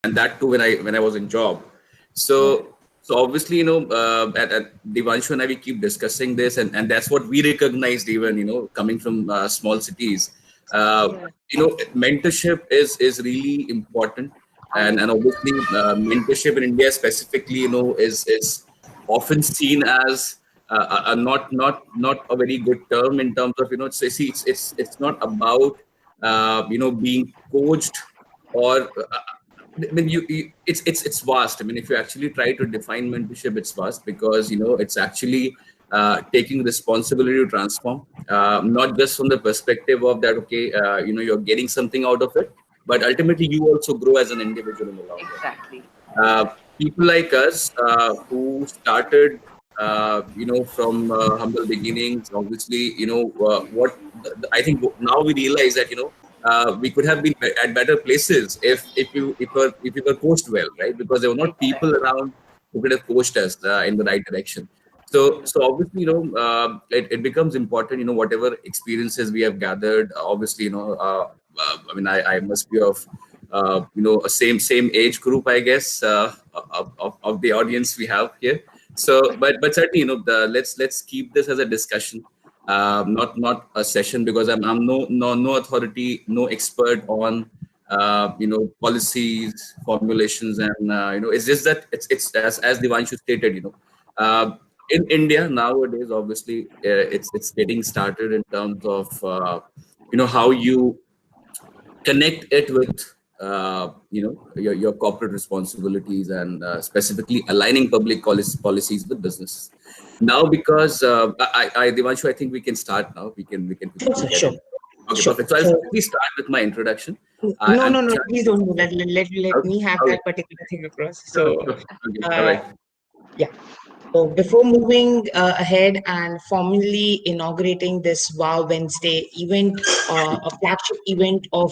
and that too when I was in job. So obviously, at Devanshu and I, we keep discussing this, and that's what we recognized, even coming from small cities. Mentorship is really important, and obviously mentorship in India specifically, is often seen as not a very good term in terms of it's not about being coached or I mean, it's vast. I mean, if you actually try to define mentorship, it's vast because it's actually taking responsibility to transform, not just from the perspective of that. Okay, you're getting something out of it, but ultimately you also grow as an individual in the long run. Exactly. People like us who started, from humble beginnings. Obviously, what I think now we realize that we could have been at better places if we were coached well, right? Because there were not people around who could have coached us in the right direction. So obviously, it becomes important. Whatever experiences we have gathered, obviously, I mean, I must be of a same age group, I guess, of the audience we have here. So, but certainly, let's keep this as a discussion, not a session, because I'm no authority, no expert on policies, formulations, and it's just that it's as Devanshu stated, in India nowadays, obviously, it's getting started in terms of how you connect it with your corporate responsibilities, and specifically aligning public policies with business. Now, because Devanshu, I think we can start now. We can quickly get Sure. in. Okay, Sure. perfect. So I'll quickly start with my introduction. No, please don't do that. Let me have Okay. that particular thing across. So, Okay, all right. yeah. So before moving ahead and formally inaugurating this Wow Wednesday event, a flagship event of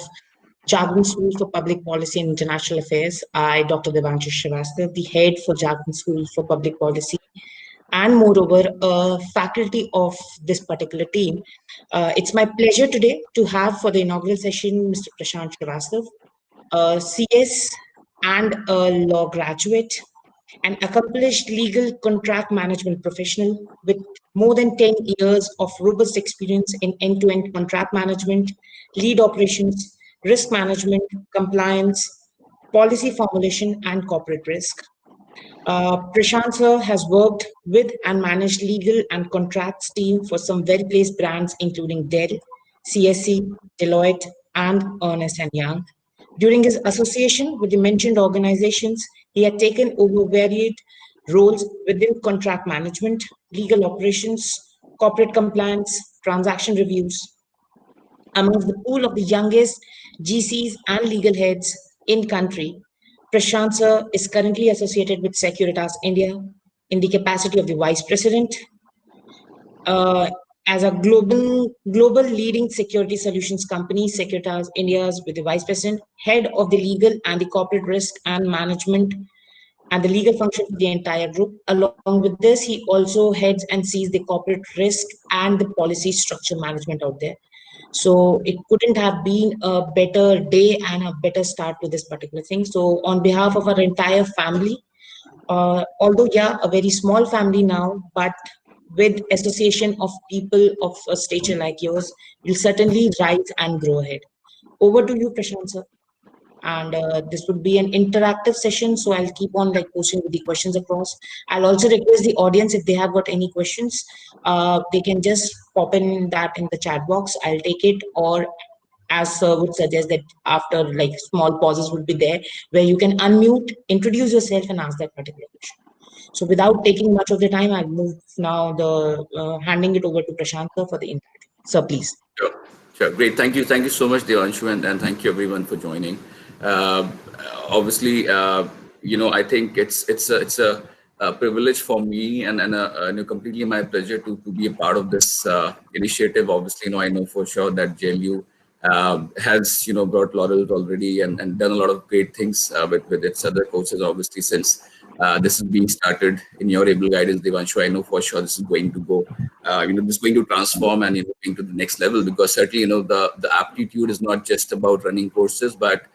Jagran School for Public Policy and International Affairs, I, Dr. Devanshu Srivastava, the head for Jagran School for Public Policy, and moreover, a faculty of this particular team. It's my pleasure today to have for the inaugural session Mr. Prashant Srivastava, a CS and a law graduate, an accomplished legal contract management professional with more than 10 years of robust experience in end-to-end contract management, lead operations, risk management, compliance, policy formulation, and corporate risk. Prashant sir has worked with and managed legal and contracts team for some well-placed brands including Dell, CSC, Deloitte, and Ernst & Young. During his association with the mentioned organizations, he had taken over varied roles within contract management, legal operations, corporate compliance, transaction reviews. Amongst the pool of the youngest GCs and legal heads in country, Prashant sir is currently associated with Securitas India in the capacity of the Vice President. As a global leading security solutions company, Securitas India's with the Vice President, head of the legal and the corporate risk and management and the legal function for the entire group. Along with this, he also heads and sees the corporate risk and the policy structure management out there. So it couldn't have been a better day and a better start to this particular thing. So on behalf of our entire family, although yeah, a very small family now, but with association of people of a stature like yours, will certainly rise and grow ahead. Over to you, Prashant sir. And this would be an interactive session, so I'll keep on like posting the questions across. I'll also request the audience, if they have got any questions, they can just pop in that in the chat box. I'll take it, or as sir would suggest that after like small pauses would be there where you can unmute, introduce yourself, and ask that particular question. So without taking much of the time, I'll move now the handing it over to Prashant sir for the interview. Sir, please. Sure. Great. Thank you so much, Devanshu, and thank you everyone for joining. Obviously, I think it's a privilege for me and completely my pleasure to be a part of this initiative. Obviously, I know for sure that JLU has brought laurels already and done a lot of great things with its other courses. Obviously, since this is being started in your able guidance, Devanshu, I know for sure this is going to go, this is going to transform and going to the next level, because certainly the aptitude is not just about running courses, but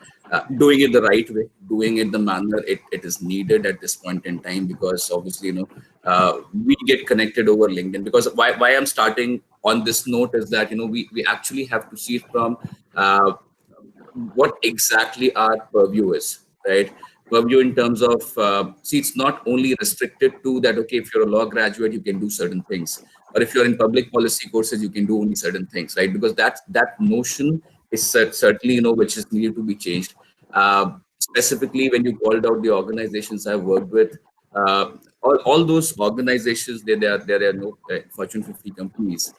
doing it the right way, doing it the manner it is needed at this point in time. Because obviously, we get connected over LinkedIn. Because why I'm starting on this note is that, we actually have to see from uh, what exactly our purview is, right? Purview in terms of, see, it's not only restricted to that, okay, if you're a law graduate, you can do certain things. Or if you're in public policy courses, you can do only certain things, right? Because that notion is certainly, which is needed to be changed. Specifically, when you called out the organizations I've worked with, all those organizations, they are Fortune 50 companies.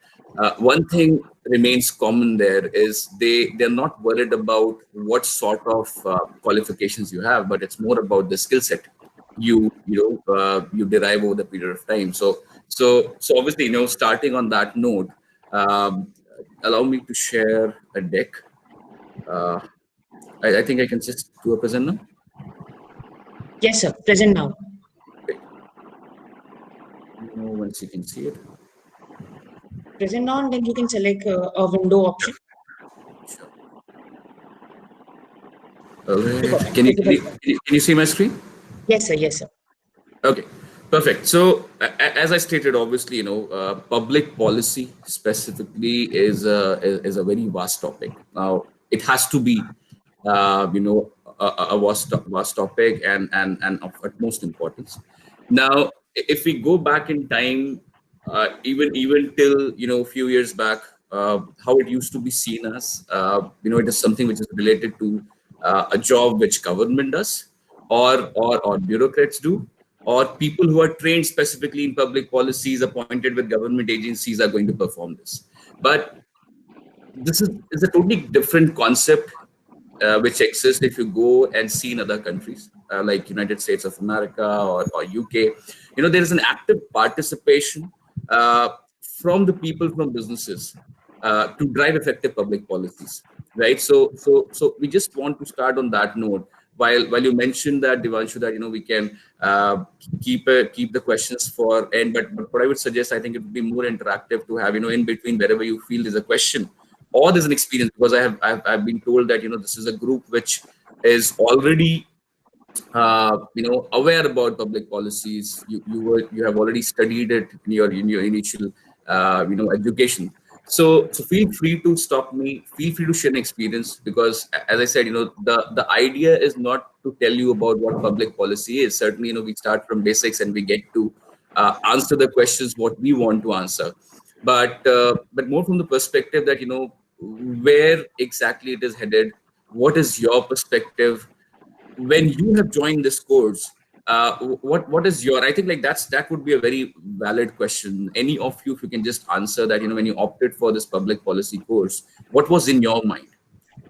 One thing remains common there is they're not worried about what sort of qualifications you have, but it's more about the skill set you derive over the period of time. So obviously, starting on that note, um, allow me to share a deck. Uh, I think I can just do a present now. Yes, sir. Present now. Once you can see it. Present now, and then you can select a window option. Sure. Can you see my screen? Yes, sir. Yes, sir. Okay, perfect. So as I stated, obviously, public policy specifically is a very vast topic. Now, it has to be, a vast topic and of utmost importance. Now, if we go back in time, even till a few years back, how it used to be seen as, it is something which is related to a job which government does, or bureaucrats do, or people who are trained specifically in public policies, appointed with government agencies, are going to perform this. But this is a totally different concept, which exists if you go and see in other countries, like United States of America or UK. There is an active participation uh, from the people, from businesses, to drive effective public policies, right? So we just want to start on that note. While you mentioned that, Devanshu, that we can keep the questions for end, but what I would suggest, I think it would be more interactive to have, in between, wherever you feel there's a question or there's an experience. Because I've been told that this is a group which is already aware about public policies. You have already studied it in your initial education. So feel free to stop me. Feel free to share an experience, because as I said, the idea is not to tell you about what public policy is. Certainly, we start from basics and we get to answer the questions what we want to answer. But more from the perspective that where exactly it is headed. What is your perspective when you have joined this course? What is your, I think, like, that would be a very valid question. Any of you, if you can just answer that, when you opted for this public policy course, what was in your mind?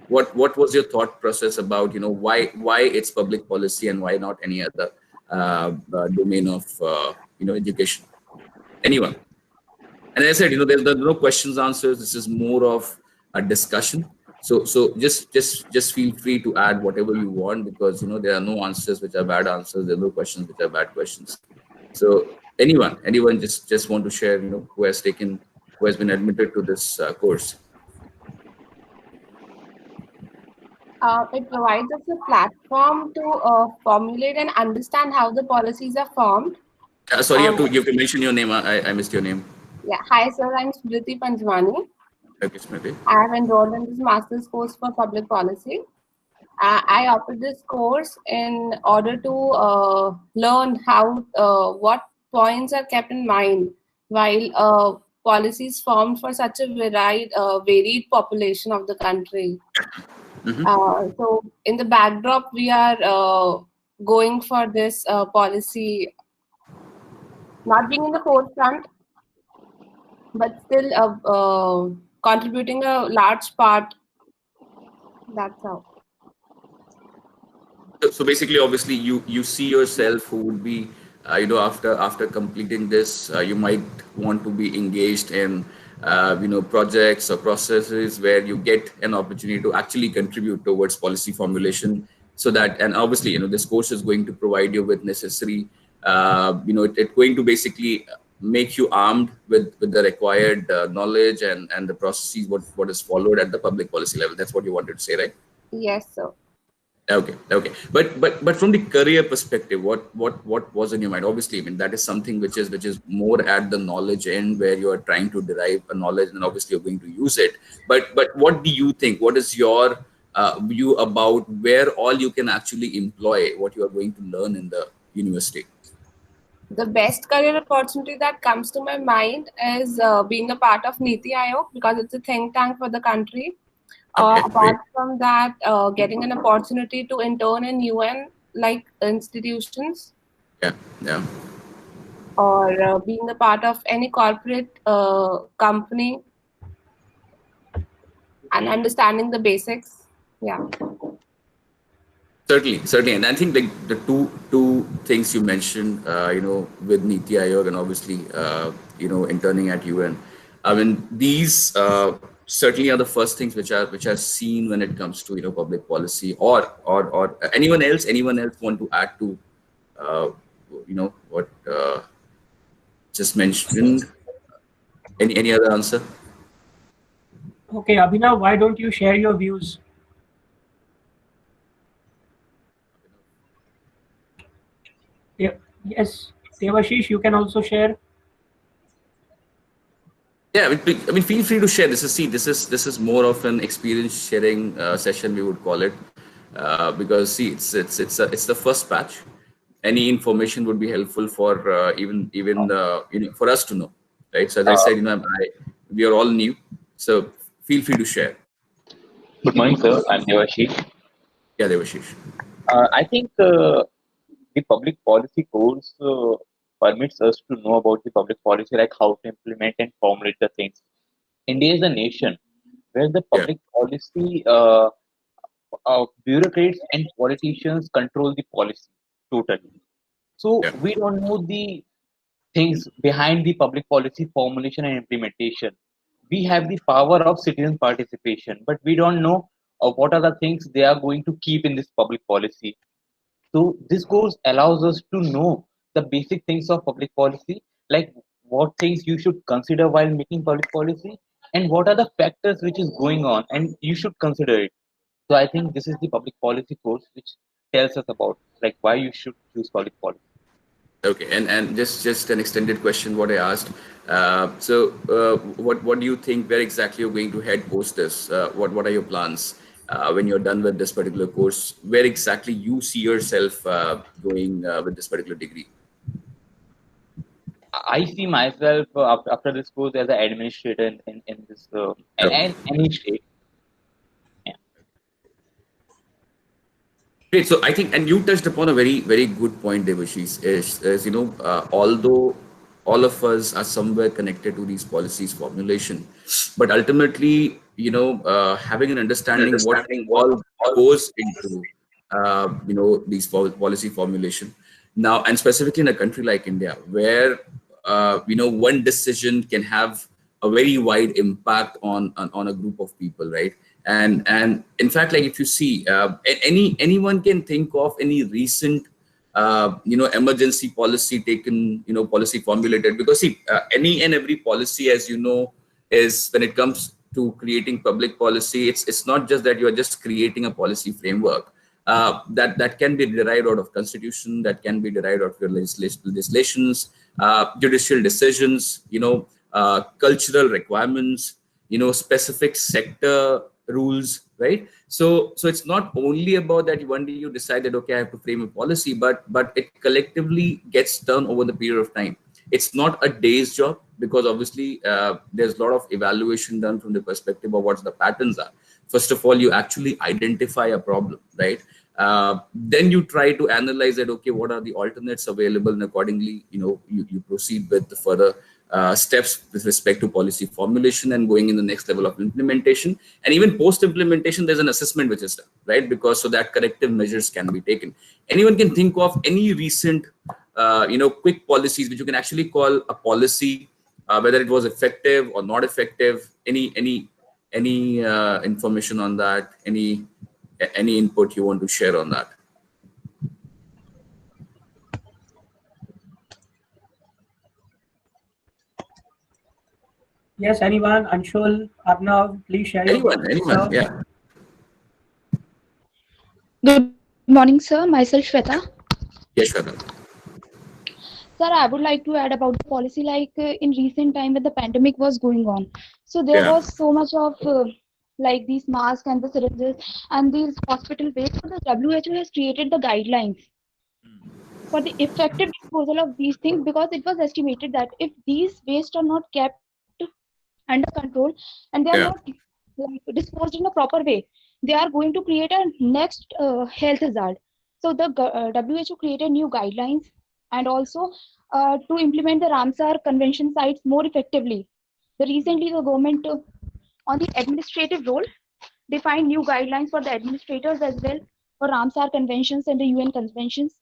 What was your thought process about why it's public policy and why not any other domain of education? Anyone? And as I said, there's no questions, answers. This is more of a discussion. So just feel free to add whatever you want, because there are no answers which are bad answers. There are no questions which are bad questions. So anyone just want to share, who has been admitted to this course. It provides us a platform to formulate and understand how the policies are formed. Sorry, you have to mention your name. I missed your name. Yeah. Hi, sir. I'm Smriti Panjwani. Okay, Smriti. I have enrolled in this master's course for public policy. I opted this course in order to learn how what points are kept in mind while policies formed for such a varied population of the country. Mm-hmm. So in the backdrop, we are going for this policy, not being in the forefront, but still contributing a large part. That's how. So basically, obviously, you see yourself who would be, after completing this, you might want to be engaged in, projects or processes where you get an opportunity to actually contribute towards policy formulation. So that, and obviously, this course is going to provide you with necessary, it's going to basically make you armed with the required knowledge and the processes what is followed at the public policy level. That's what you wanted to say, right? Yes, sir. Okay. But from the career perspective, what was in your mind? Obviously, I mean that is something which is more at the knowledge end, where you are trying to derive a knowledge, and obviously you're going to use it. But what do you think? What is your view about where all you can actually employ what you are going to learn in the university? The best career opportunity that comes to my mind is being a part of Niti Aayog, because it's a think tank for the country. Okay, great. Apart from that, getting an opportunity to intern in UN like institutions, Yeah, yeah. or being a part of any corporate company and understanding the basics. Yeah. Certainly, and I think like the two things you mentioned, with Niti Aayog and obviously, interning at UN. I mean, these certainly are the first things which are seen when it comes to public policy, or anyone else want to add to, what just mentioned. Any other answer? Okay, Abhinav, why don't you share your views? Yeah, yes, Devashish, you can also share. Yeah, I mean, feel free to share. This is more of an experience sharing session, we would call it, because see, it's the first batch. Any information would be helpful for for us to know, right? So as I said, we are all new, so feel free to share. Good morning, sir. I'm Devashish. Yeah, Devashish. I think the public policy course permits us to know about the public policy, like how to implement and formulate the things. India is a nation where the Yeah, public policy bureaucrats and politicians control the policy totally. So yeah, we don't know the things behind the public policy formulation and implementation. We have the power of citizen participation, but we don't know what are the things they are going to keep in this public policy. So this course allows us to know the basic things of public policy, like what things you should consider while making public policy, and what are the factors which is going on, and you should consider it. So I think this is the public policy course which tells us about like why you should choose public policy. okay. And just an extended question, what I asked. What do you think? Where exactly you're going to head post this? What are your plans when you're done with this particular course? Where exactly you see yourself going with this particular degree? I see myself after this course as an administrator in this Okay. and any state. Yeah. Great. So I think, and you touched upon a very, very good point, Devashish, is although all of us are somewhere connected to these policies formulation, but ultimately, having an understanding what all goes into, these policy formulation now, and specifically in a country like India, where, one decision can have a very wide impact on a group of people, right? And in fact, like if you see, anyone can think of any recent emergency policy taken, policy formulated, because see, any and every policy, as you know, is when it comes to creating public policy, it's not just that you are just creating a policy framework. That can be derived out of constitution, that can be derived out of your legislations, judicial decisions, cultural requirements, specific sector rules, right? So it's not only about that one day you decide that, okay, I have to frame a policy, but it collectively gets done over the period of time. It's not a day's job, because obviously there's a lot of evaluation done from the perspective of what the patterns are. First of all, you actually identify a problem, right? Then you try to analyze that, okay, what are the alternates available, and accordingly, you proceed with the further steps with respect to policy formulation and going in the next level of implementation. And even post implementation, there's an assessment which is done, right? Because so that corrective measures can be taken. Anyone can think of any recent quick policies which you can actually call a policy, whether it was effective or not effective. Any information on that? Any input you want to share on that? Yes, anyone? Anshul, Abhinav, please share your views. Anyone, Sir. yeah. Good morning, sir. Myself Shweta. Yes, Shweta. Sir, I would like to add about the policy like in recent time when the pandemic was going on. So there Yeah. was so much of like these masks and the syringes and these hospital waste. So the WHO has created the guidelines for the effective disposal of these things because it was estimated that if these waste are not kept under control and they are not Yeah. like disposed in a proper way, they are going to create a next health hazard. So the WHO created new guidelines and also to implement the Ramsar Convention sites more effectively. The recently the government on the administrative role defined new guidelines for the administrators as well for Ramsar conventions and the UN conventions.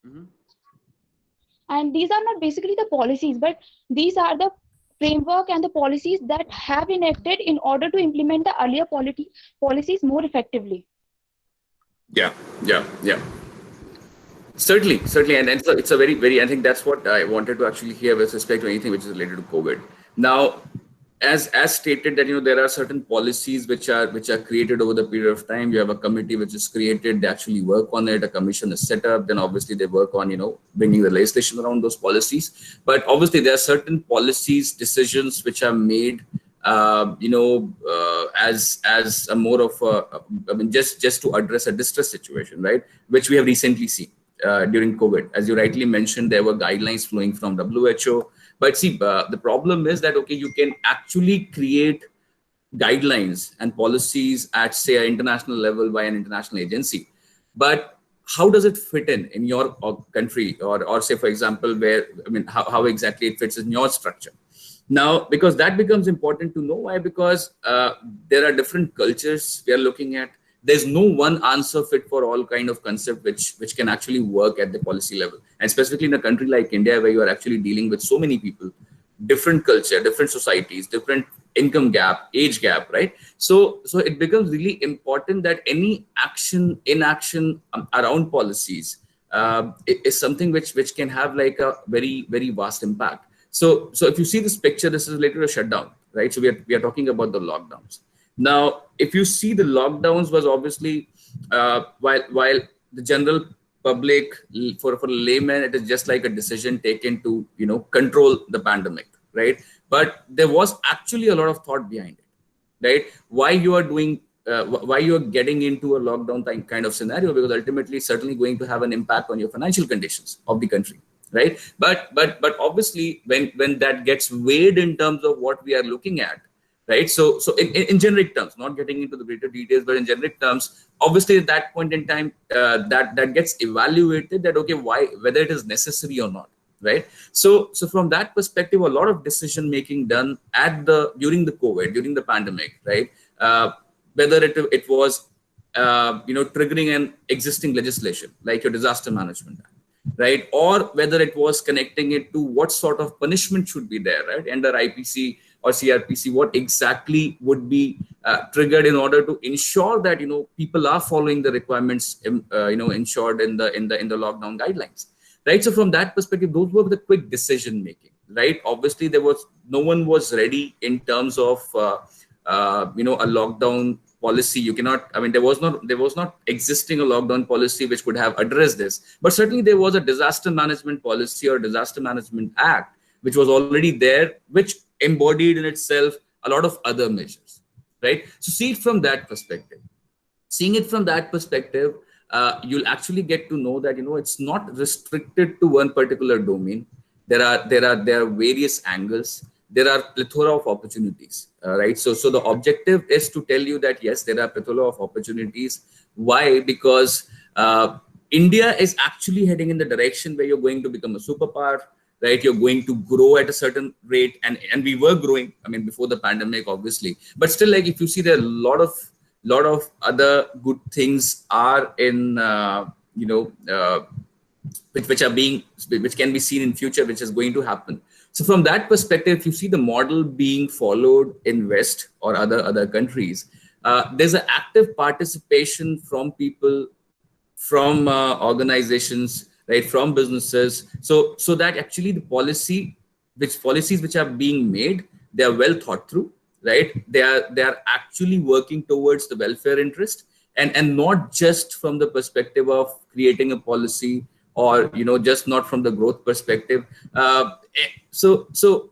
Mhm. And these are not basically the policies, but these are the framework and the policies that have enacted in order to implement the earlier policies more effectively. Yeah. Yeah. Yeah. Certainly, and it's a very, very. I think that's what I wanted to actually hear with respect to anything which is related to COVID. Now, as stated that there are certain policies which are created over the period of time. You have a committee which is created. They actually work on it. A commission is set up. Then obviously they work on bringing the legislation around those policies. But obviously there are certain policies decisions which are made. As a more of I mean, just to address a distress situation, right? Which we have recently seen during COVID. As you rightly mentioned, there were guidelines flowing from WHO. But see, the problem is that, okay, you can actually create guidelines and policies at, say, an international level by an international agency. But how does it fit in your country or say, for example, how exactly it fits in your structure? Now, because that becomes important to know. Why? Because there are different cultures we are looking at. There's no one answer fit for all kind of concept which can actually work at the policy level. And specifically in a country like India, where you are actually dealing with so many people, different culture, different societies, different income gap, age gap, right? So it becomes really important that any inaction around policies is something which can have like a very, very vast impact. So if you see this picture, this is related to a shutdown, right? So we are talking about the lockdowns. Now, if you see, the lockdowns was obviously while the general public, for layman, it is just like a decision taken to control the pandemic, right? But there was actually a lot of thought behind it, right? Why you are doing why you are getting into a lockdown kind of scenario, because ultimately it's certainly going to have an impact on your financial conditions of the country, right? But obviously when that gets weighed in terms of what we are looking at, right? So in generic terms, not getting into the greater details, but in generic terms, obviously at that point in time, that gets evaluated, that okay, whether it is necessary or not, right? So from that perspective, a lot of decision making done during the COVID, during the pandemic, right? Whether it was triggering an existing legislation like your Disaster Management Act, right? Or whether it was connecting it to what sort of punishment should be there, right? Under IPC or CRPC, what exactly would be triggered in order to ensure that people are following the requirements ensured in the lockdown guidelines, right? So from that perspective, those were the quick decision making, right? Obviously, no one was ready in terms of a lockdown policy. You cannot, I mean, there was not existing a lockdown policy which could have addressed this, but certainly there was a disaster management policy or disaster management act which was already there, which embodied in itself a lot of other measures, right? So see it from that perspective. Seeing it from that perspective, you'll actually get to know that it's not restricted to one particular domain. There are various angles. There are plethora of opportunities, right? So the objective is to tell you that yes, there are plethora of opportunities. Why? Because India is actually heading in the direction where you're going to become a superpower, right? You're going to grow at a certain rate, and we were growing, I mean, before the pandemic, obviously, but still, like, if you see, there are a lot of other good things are in which can be seen in future, which is going to happen. So from that perspective, if you see the model being followed in West or other countries, there's an active participation from people, from organizations, right, from businesses, so that actually the policies which are being made, they are well thought through, right? They are actually working towards the welfare interest, and not just from the perspective of creating a policy, or just not from the growth perspective. So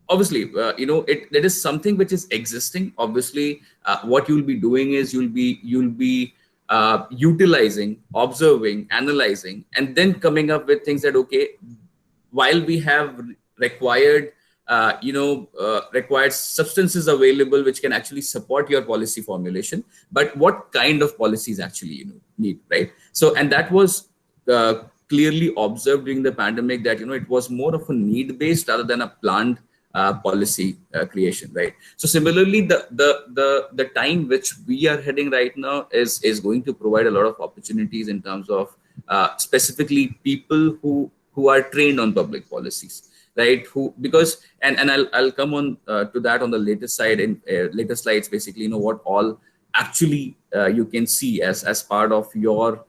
obviously, it is something which is existing. Obviously, what you'll be doing is you'll be utilizing, observing, analyzing, and then coming up with things that, okay, while we have required required substances available which can actually support your policy formulation, but what kind of policies actually need, right? So, and that was clearly observed during the pandemic, that it was more of a need based rather than a planned policy creation, right? So similarly, the time which we are heading right now is going to provide a lot of opportunities in terms of specifically people who are trained on public policies, right? Who, because and I'll come on to that on the later side, in later slides, basically, what all actually you can see as part of your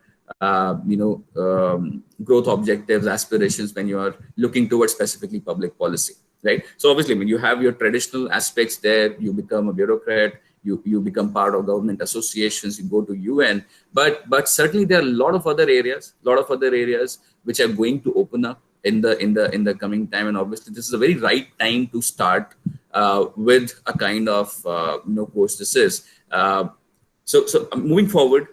growth objectives, aspirations, when you are looking towards specifically public policy, right? So obviously, when you have your traditional aspects there, you become a bureaucrat, you become part of government associations, you go to UN, but certainly there are a lot of other areas which are going to open up in the coming time. And obviously, this is a very right time to start with a kind of course this is. So moving forward,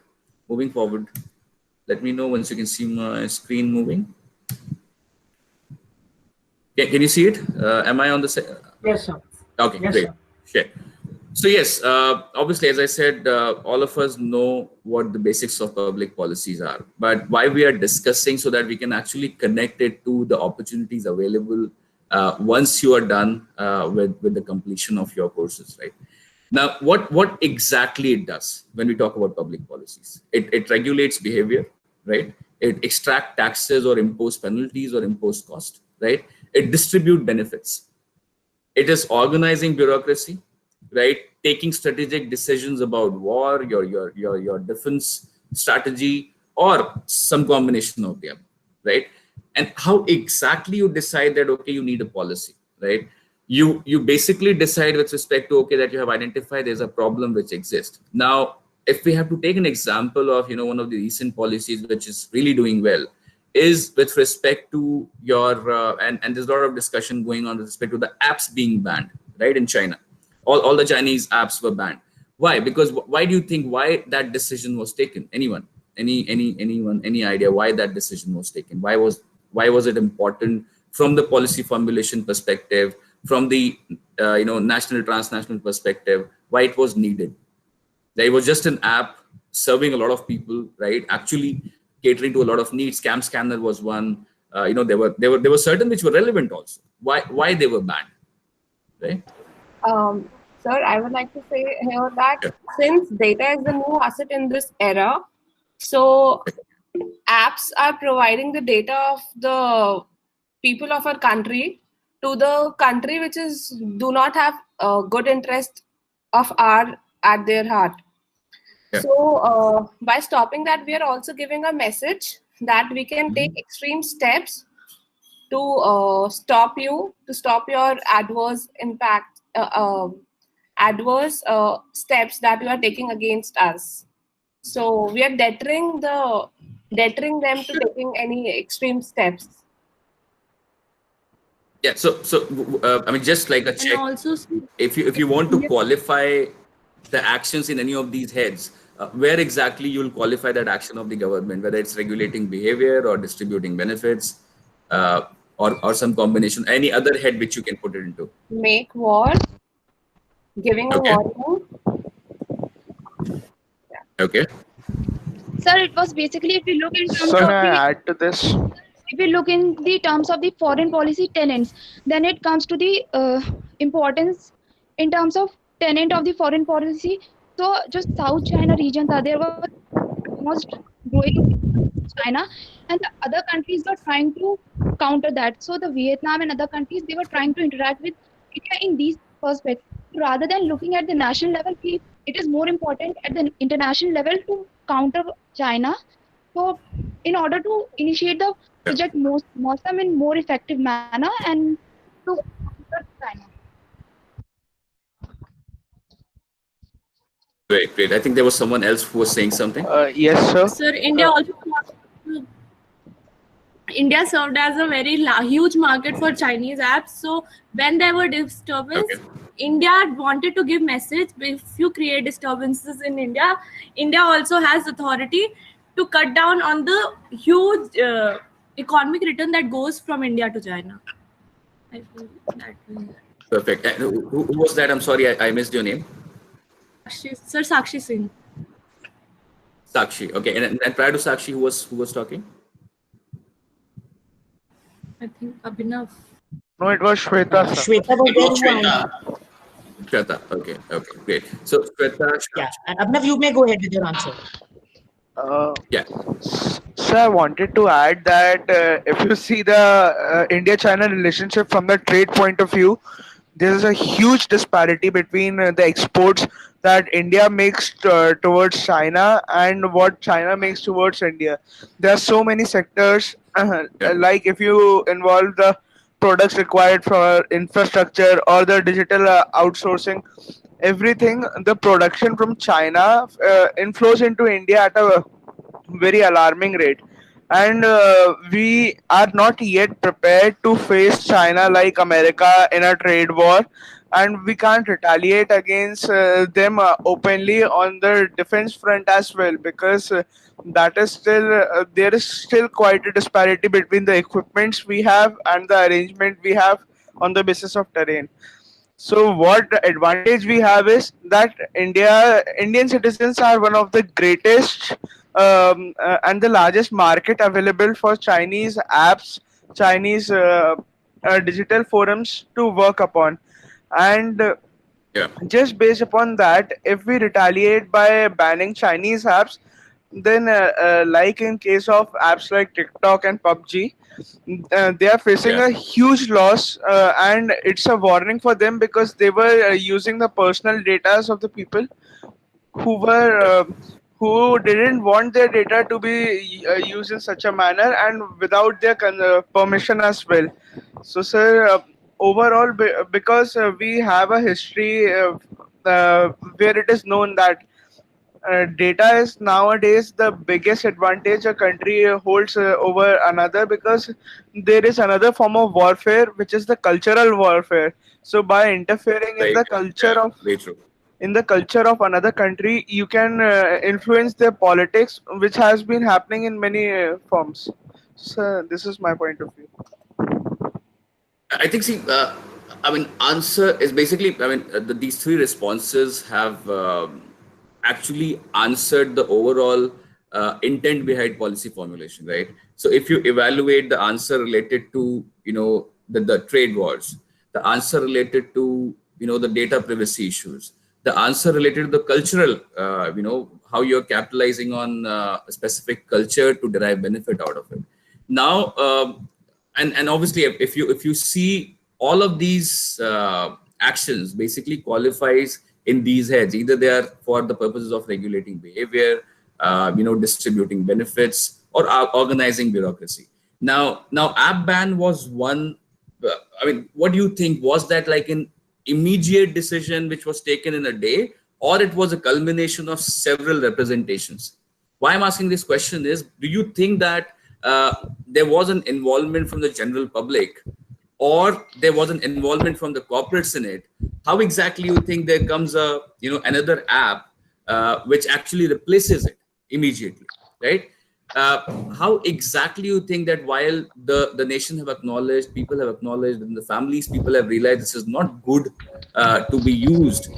let me know once you can see my screen moving. Can you see it? Am I on the same? Yes, sir. Okay, Yes, great. sir. Sure. So yes, obviously, as I said, all of us know what the basics of public policies are, but why we are discussing, so that we can actually connect it to the opportunities available once you are done with the completion of your courses, right? Now, what exactly it does when we talk about public policies? It regulates behavior, right? It extract taxes or impose penalties or impose cost, right? It distribute benefits. It is organizing bureaucracy, right? Taking strategic decisions about war, your defense strategy, or some combination of them, right? And how exactly you decide that, okay, you need a policy, right? You basically decide with respect to, okay, that you have identified there's a problem which exists. Now, if we have to take an example of one of the recent policies which is really doing well, is with respect to your and there's a lot of discussion going on with respect to the apps being banned, right? In China, all the Chinese apps were banned. Why? Because why do you think why that decision was taken? Anyone? Any idea why that decision was taken? Why was it important from the policy formulation perspective, from the national transnational perspective? Why it was needed? There was just an app serving a lot of people, right? Actually catering to a lot of needs. Scam Scanner was one. There were certain which were relevant also. Why they were banned, right? Sir, I would like to say here that since data is the new asset in this era, so apps are providing the data of the people of our country to the country which is do not have a good interest of our at their heart. Yeah. So by stopping that, we are also giving a message that we can take extreme steps to stop your adverse impact, adverse steps that you are taking against us. So we are deterring them to taking any extreme steps. Yeah. So I mean, just like a And check. also, If you want to qualify the actions in any of these heads, where exactly you will qualify that action of the government, whether it's regulating behavior or distributing benefits, or some combination, any other head which you can put it into. Make war, giving a Okay. warning. Okay. Sir, it was basically, if we look in terms So of may the, I add to this? if we look in the terms of the foreign policy tenants, then it comes to the importance in terms of tenant of the foreign policy. So just South China regions are there were almost growing China, and the other countries were trying to counter that. So the Vietnam and other countries, they were trying to interact with India in these perspectives. Rather than looking at the national level, it is more important at the international level to counter China. So in order to initiate the project Mosam in more effective manner and to counter China. Great, great. I think there was someone else who was saying something. Yes, sir. Sir, India served as a very huge market for Chinese apps. So when there were disturbances, India wanted to give message. If you create disturbances in India, India also has authority to cut down on the huge economic return that goes from India to China. I feel that way. Perfect. Who was that? I'm sorry, I missed your name. Sir Sakshi Singh. Sakshi. Okay. And prior to Sakshi, who was talking? I think Abhinav. No, it was Shweta, sir. Shweta was there who answered. Shweta. Okay. Okay. Great. So Shweta. Yeah, and Abhinav, you may go ahead with your answer. Yeah. So I wanted to add that if you see the India-China relationship from the trade point of view, there is a huge disparity between the exports that India makes towards China and what China makes towards India. There are so many sectors, like if you involve the products required for infrastructure or the digital outsourcing, everything, the production from China inflows into India at a very alarming rate. And we are not yet prepared to face China like America in a trade war, and we can't retaliate against them openly on the defense front as well, because that is still there is still quite a disparity between the equipments we have and the arrangement we have on the basis of terrain. So what advantage we have is that Indian citizens are one of the greatest and the largest market available for Chinese apps, Chinese digital forums to work upon. And just based upon that, if we retaliate by banning Chinese apps, then like in case of apps like TikTok and PUBG, they are facing a huge loss, and it's a warning for them, because they were using the personal data of the people who were who didn't want their data to be used in such a manner and without their permission as well. So, sir, overall, because we have a history where it is known that data is nowadays the biggest advantage a country holds over another, because there is another form of warfare, which is the cultural warfare. So by interfering in the culture of another country, you can influence their politics, which has been happening in many forms. So this is my point of view. I think, answer is basically, these three responses have actually answered the overall intent behind policy formulation, right? So if you evaluate the answer related to, the trade wars, the answer related to, the data privacy issues, the answer related to the cultural, how you're capitalizing on a specific culture to derive benefit out of it. Now, and obviously, if you see all of these actions basically qualifies in these heads, either they are for the purposes of regulating behavior, distributing benefits, or organizing bureaucracy. Now app ban was one. What do you think? Was that like an immediate decision which was taken in a day, or it was a culmination of several representations? Why I'm asking this question is, do you think that there was an involvement from the general public, or there was an involvement from the corporates in it? How exactly you think there comes a another app which actually replaces it immediately, right? How exactly you think that while the nation have acknowledged, people have acknowledged, and the families, people have realized this is not good to be used.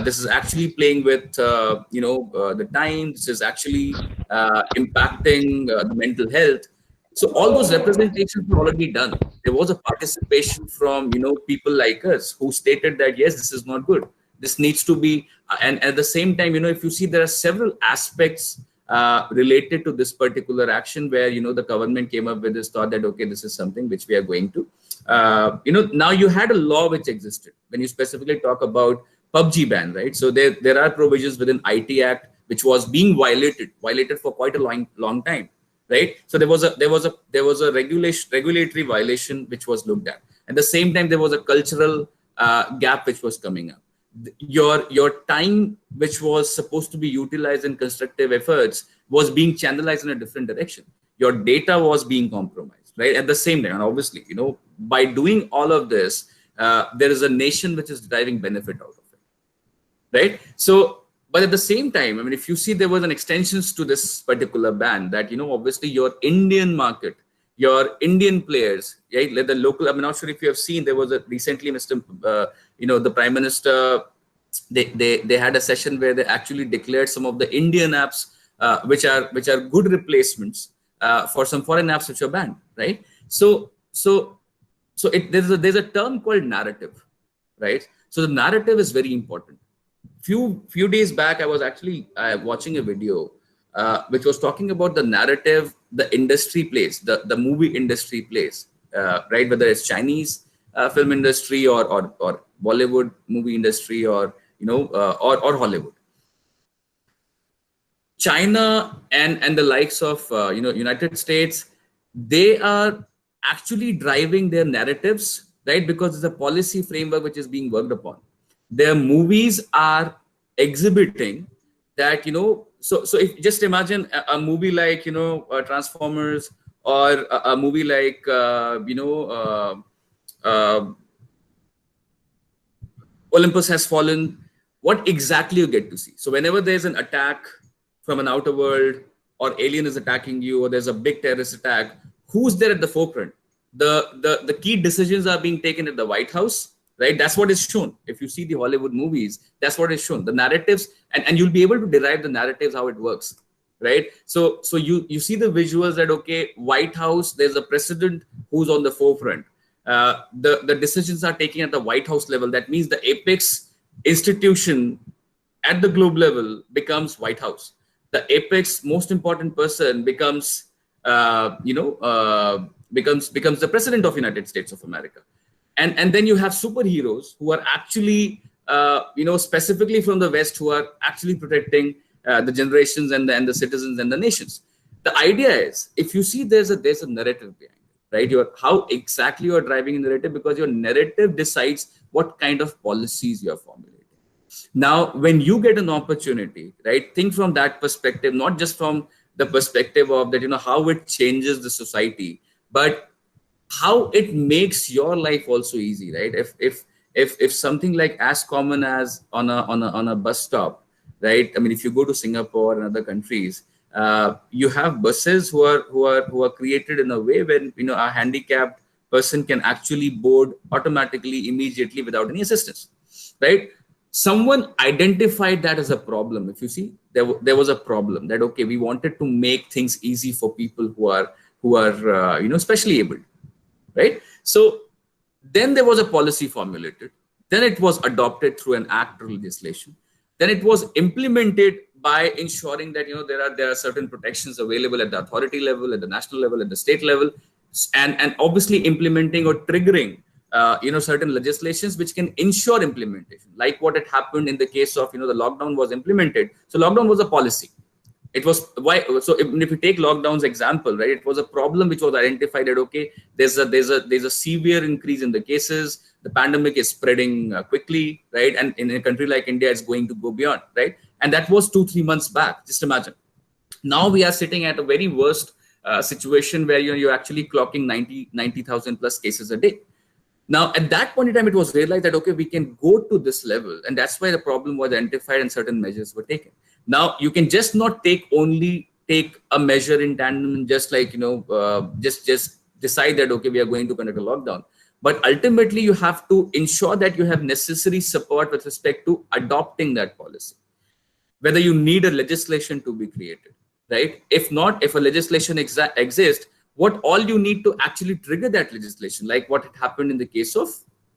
This is actually playing with the time. This is actually impacting the mental health. So all those representations were already done. There was a participation from people like us who stated that yes, this is not good. This needs to be, and at the same time, if you see, there are several aspects related to this particular action where the government came up with this thought that okay, this is something which we are going to now you had a law which existed when you specifically talk about PUBG ban, right? So there are provisions within IT Act which was being violated for quite a long time, right? So there was a regulatory violation which was looked at. At the same time, there was a cultural gap which was coming up. your time, which was supposed to be utilized in constructive efforts, was being channelized in a different direction. Your data was being compromised, right? At the same time, and obviously, by doing all of this, there is a nation which is deriving benefit out of it, right? So, but at the same time, I mean, if you see, there was an extensions to this particular ban that, obviously your Indian market, your Indian players, right? Like the local, I'm not sure if you have seen, there was a recently, the Prime Minister, they had a session where they actually declared some of the Indian apps, which are good replacements for some foreign apps which are banned, right? So there's a term called narrative, right? So the narrative is very important. Few days back, I was actually watching a video which was talking about the narrative the industry plays, the movie industry plays, right? Whether it's Chinese film industry or Bollywood movie industry or Hollywood. China and the likes of United States, they are actually driving their narratives, right? Because it's a policy framework which is being worked upon. Their movies are exhibiting that, so if just imagine a movie like, Transformers, or a movie like, Olympus Has Fallen, what exactly you get to see. So whenever there's an attack from an outer world, or alien is attacking you, or there's a big terrorist attack, who's there at the forefront? The key decisions are being taken at the White House, right? That's what is shown. If you see the Hollywood movies, that's what is shown. The narratives, and you'll be able to derive the narratives, how it works, right? So you see the visuals that, okay, White House, there's a president who's on the forefront. The decisions are taken at the White House level. That means the apex institution at the globe level becomes White House. The apex most important person becomes becomes the president of United States of America. And then you have superheroes who are actually, specifically from the West, who are actually protecting the generations and the citizens and the nations. The idea is, if you see, there's a narrative behind it, right? How exactly you are driving a narrative, because your narrative decides what kind of policies you are formulating. Now, when you get an opportunity, right, think from that perspective, not just from the perspective of that, how it changes the society, but how it makes your life also easy, right? If something like as common as on a bus stop, right? I mean, if you go to Singapore and other countries, you have buses who are created in a way when a handicapped person can actually board automatically, immediately, without any assistance, right? Someone identified that as a problem. If you see, there was a problem that, okay, we wanted to make things easy for people who are specially abled, right? So then there was a policy formulated. Then it was adopted through an act or legislation. Then it was implemented by ensuring that there are certain protections available at the authority level, at the national level, at the state level, and obviously implementing or triggering certain legislations which can ensure implementation, like what had happened in the case of the lockdown was implemented. So lockdown was a policy. It was why. So if you take lockdown's example, right, it was a problem which was identified that, okay, there's a severe increase in the cases. The pandemic is spreading quickly, right? And in a country like India, it's going to go beyond, right? And that was 2-3 months back. Just imagine. Now we are sitting at a very worst situation where you're actually clocking 90,000 plus cases a day. Now, at that point in time, it was realized that, okay, we can go to this level. And that's why the problem was identified and certain measures were taken. Now, you can just not take a measure in tandem and just like, just decide that, okay, we are going to conduct a lockdown. But ultimately, you have to ensure that you have necessary support with respect to adopting that policy. Whether you need a legislation to be created, right? If not, if a legislation exists, what all you need to actually trigger that legislation, like what had happened in the case of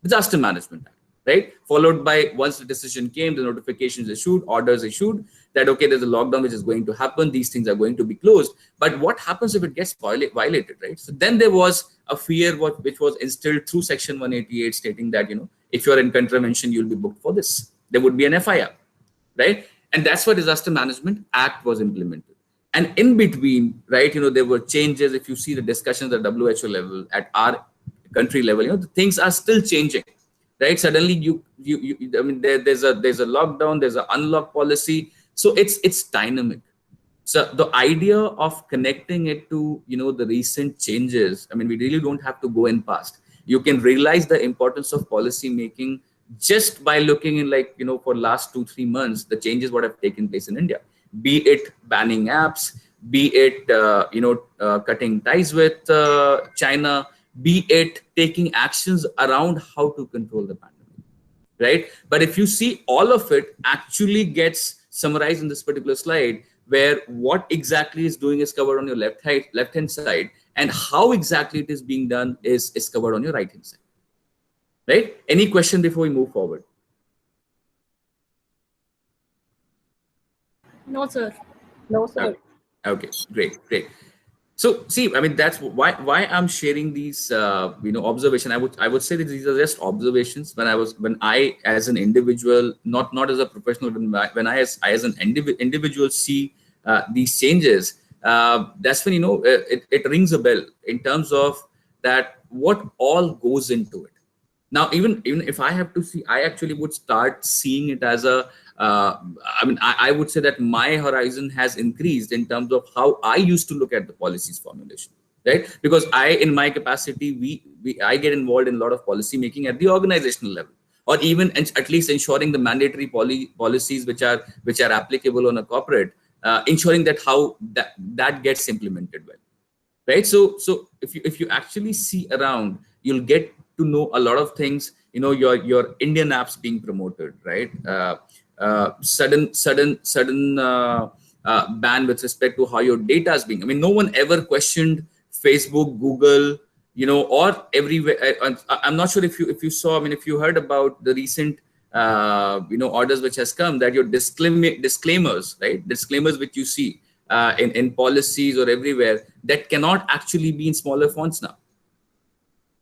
Disaster Management Act, right? Followed by, once the decision came, the notifications issued, orders issued, that, okay, there's a lockdown which is going to happen, these things are going to be closed. But what happens if it gets violated, right? So then there was a fear which was instilled through Section 188, stating that, if you're in contravention, you'll be booked for this. There would be an FIR, right? And that's why Disaster Management Act was implemented. And in between, right, there were changes. If you see the discussions at WHO level, at our country level, the things are still changing. right? Suddenly I mean, there's a lockdown, there's an unlock policy. So it's dynamic. So the idea of connecting it to, the recent changes, I mean, we really don't have to go in past. You can realize the importance of policy making just by looking in, like, for last 2-3 months, the changes what have taken place in India, be it banning apps, be it, cutting ties with China, be it taking actions around how to control the pandemic, right? But if you see, all of it actually gets summarized in this particular slide, where what exactly is doing is covered on your left hand side, and how exactly it is being done is covered on your right hand side, right? Any question before we move forward? No, sir. No, sir. Okay, great. So see, I mean, that's why I'm sharing these observation. I would say that these are just observations. When I as an individual, not as a professional, when I as an individual see these changes, that's when it rings a bell in terms of that what all goes into it. Now, even if I have to see, I actually would start seeing it as a I would say that my horizon has increased in terms of how I used to look at the policies formulation, right? Because in my capacity, I get involved in a lot of policy making at the organizational level, or even at least ensuring the mandatory policies which are applicable on a corporate, ensuring that how that gets implemented well, right? So if you actually see around, you'll get to know a lot of things. Your Indian apps being promoted, right? Sudden ban with respect to how your data is being. I mean, no one ever questioned Facebook, Google, or everywhere. I'm not sure if you saw. I mean, if you heard about the recent orders which has come, that your disclaimers, right? Disclaimers which you see in policies or everywhere, that cannot actually be in smaller fonts now,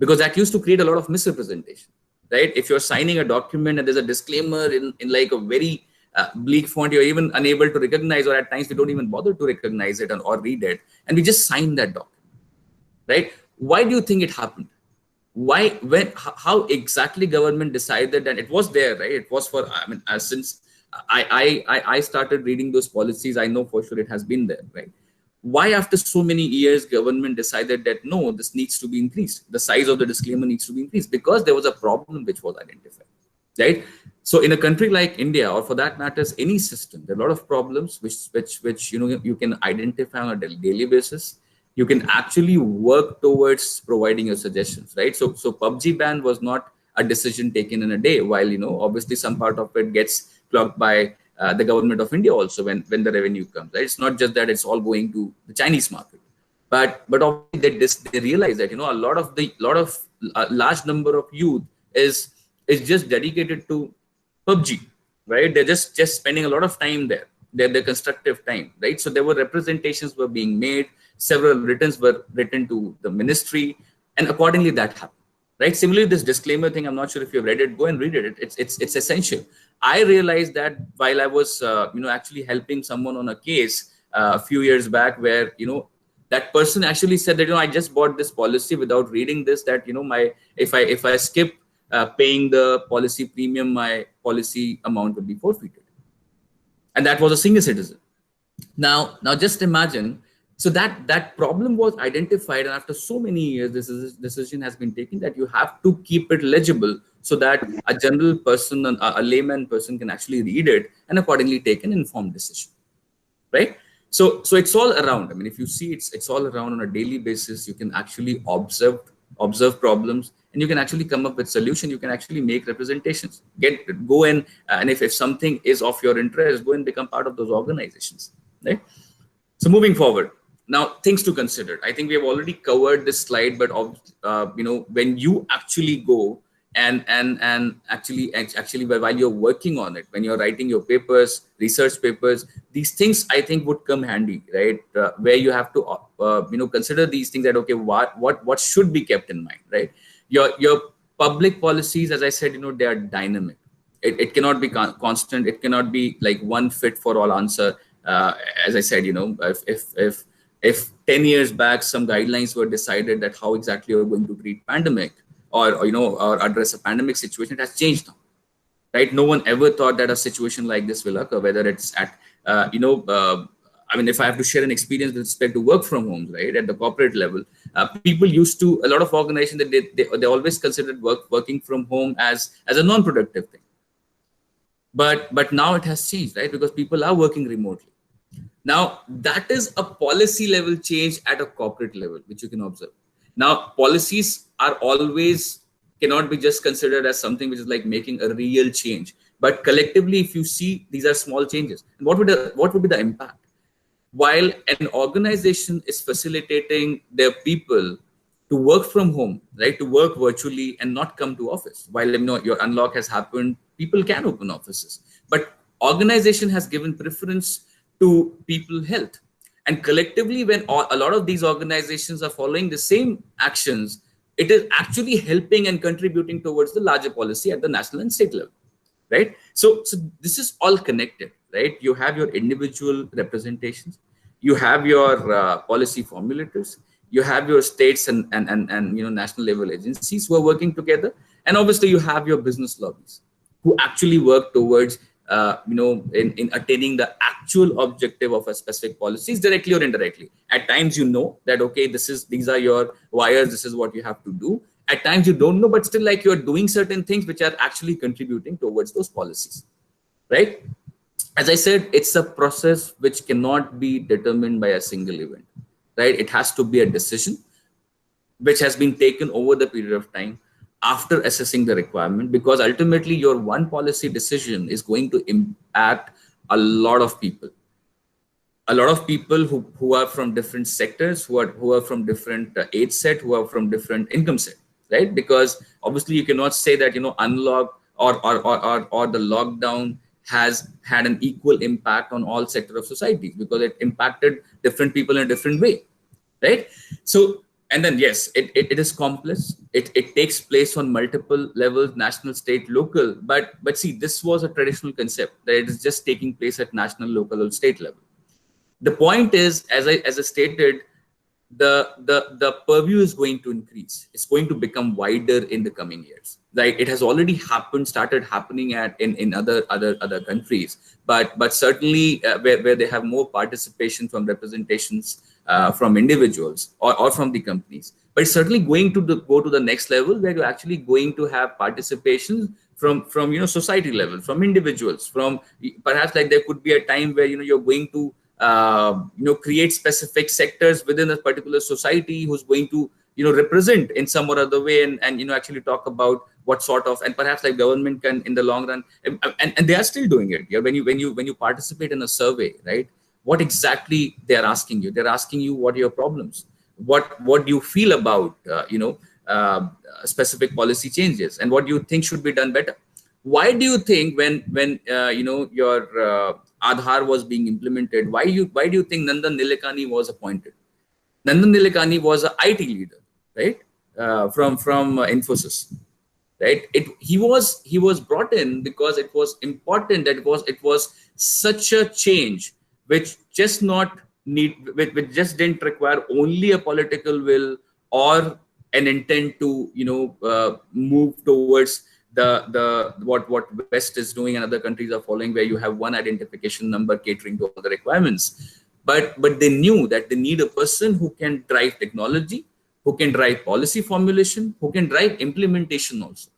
because that used to create a lot of misrepresentation, right? If you're signing a document and there's a disclaimer in like a very bleak font, you're even unable to recognize, or at times we don't even bother to recognize it or read it, and we just sign that document, right? Why do you think it happened? How exactly government decided that it was there, right? It was for, I mean, since I started reading those policies, I know for sure it has been there, right? Why after so many years government decided that no, this needs to be increased, the size of the disclaimer needs to be increased? Because there was a problem which was identified, right? So in a country like India, or for that matters any system, there are a lot of problems which you can identify on a daily basis. You can actually work towards providing your suggestions, right? So PUBG ban was not a decision taken in a day, while obviously some part of it gets clocked by the government of India also when the revenue comes, right? It's not just that it's all going to the Chinese market, but obviously they realize that a large number of youth is just dedicated to PUBG, right? They're just spending a lot of time there. Their constructive time, right? So there were representations were being made, several returns were written to the ministry, and accordingly that happened. Right. Similarly, this disclaimer thing, I'm not sure if you've read it, go and read it. It's essential. I realized that while I was, actually helping someone on a case a few years back, where, that person actually said that, I just bought this policy without reading this, that, if I skip paying the policy premium, my policy amount would be forfeited. And that was a senior citizen. Now just imagine. So that problem was identified, and after so many years, this decision has been taken that you have to keep it legible so that a general person, a layman person, can actually read it and accordingly take an informed decision, right? So it's all around. I mean, if you see, it's all around on a daily basis. You can actually observe problems, and you can actually come up with solution. You can actually make representations. Go in, and if something is of your interest, go and become part of those organizations, right? So moving forward. Now, things to consider. I think we have already covered this slide, but when you actually go and actually while you're working on it, when you're writing your papers, research papers, these things I think would come handy, right? Where you have to consider these things, that okay, what should be kept in mind, right? Your public policies, as I said, they are dynamic. It cannot be constant. It cannot be like one fit for all answer. As I said, if 10 years back some guidelines were decided that how exactly you're going to treat pandemic, or or address a pandemic situation, it has changed now, right? No one ever thought that a situation like this will occur, whether it's at I mean, if I have to share an experience with respect to work from home, right, at the corporate level, people used to, a lot of organizations, that they always considered working from home as a non-productive thing. But now it has changed, right? Because people are working remotely. Now, that is a policy level change at a corporate level, which you can observe. Now, policies are always cannot be just considered as something which is like making a real change. But collectively, if you see, these are small changes. And what would be the impact? While an organization is facilitating their people to work from home, right, to work virtually and not come to office, while your unlock has happened, people can open offices, but organization has given preference to people health. And collectively, when a lot of these organizations are following the same actions, it is actually helping and contributing towards the larger policy at the national and state level, right? So this is all connected, right? You have your individual representations, you have your policy formulators, you have your states and national level agencies who are working together, and obviously you have your business lobbies who actually work towards in attaining the actual objective of a specific policies, directly or indirectly. At times that, okay, these are your wires, this is what you have to do. At times you don't know, but still, like, you're doing certain things which are actually contributing towards those policies, right? As I said, it's a process which cannot be determined by a single event, right? It has to be a decision which has been taken over the period of time after assessing the requirement, because ultimately your one policy decision is going to impact a lot of people who are from different sectors, who are from different age set, who are from different income set, right? Because obviously you cannot say that unlock or the lockdown has had an equal impact on all sectors of society, because it impacted different people in a different way, right? So, and then yes, it is complex. It takes place on multiple levels, national, state, local. But see, this was a traditional concept that it is just taking place at national, local, or state level. The point is, as I stated, the purview is going to increase. It's going to become wider in the coming years. Right? It has already started happening in other countries, but certainly where they have more participation from representations from individuals or from the companies. But it's certainly going to go to the next level, where you're actually going to have participation from society level, from individuals, from perhaps, like, there could be a time where you're going to create specific sectors within a particular society who's going to represent in some or other way, and actually talk about what sort of, and perhaps like government can in the long run, and they are still doing it. Yeah, when you participate in a survey, right, what exactly they are asking you? They're asking you, what are your problems? What do you feel about specific policy changes, and what do you think should be done better? Why do you think when your Aadhaar was being implemented, why do you think Nandan Nilekani was appointed? Nandan Nilekani was an IT leader, right? From Infosys, right? He was brought in because it was important that it was such a change which just didn't require only a political will or an intent to move towards the what West is doing and other countries are following, where you have one identification number catering to all the requirements. But they knew that they need a person who can drive technology, who can drive policy formulation, who can drive implementation also,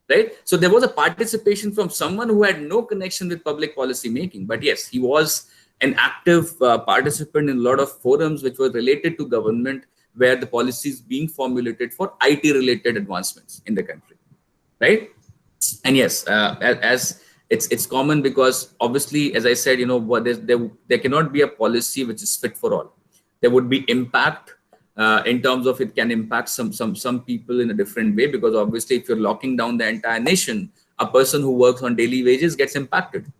right? So there was a participation from someone who had no connection with public policy making, but yes, he was an active participant in a lot of forums which were related to government, where the policies being formulated for IT related advancements in the country, right? And yes, as it's common, because obviously, as I said, there cannot be a policy which is fit for all. There would be impact in terms of it can impact some people in a different way, because obviously if you're locking down the entire nation, a person who works on daily wages gets impacted,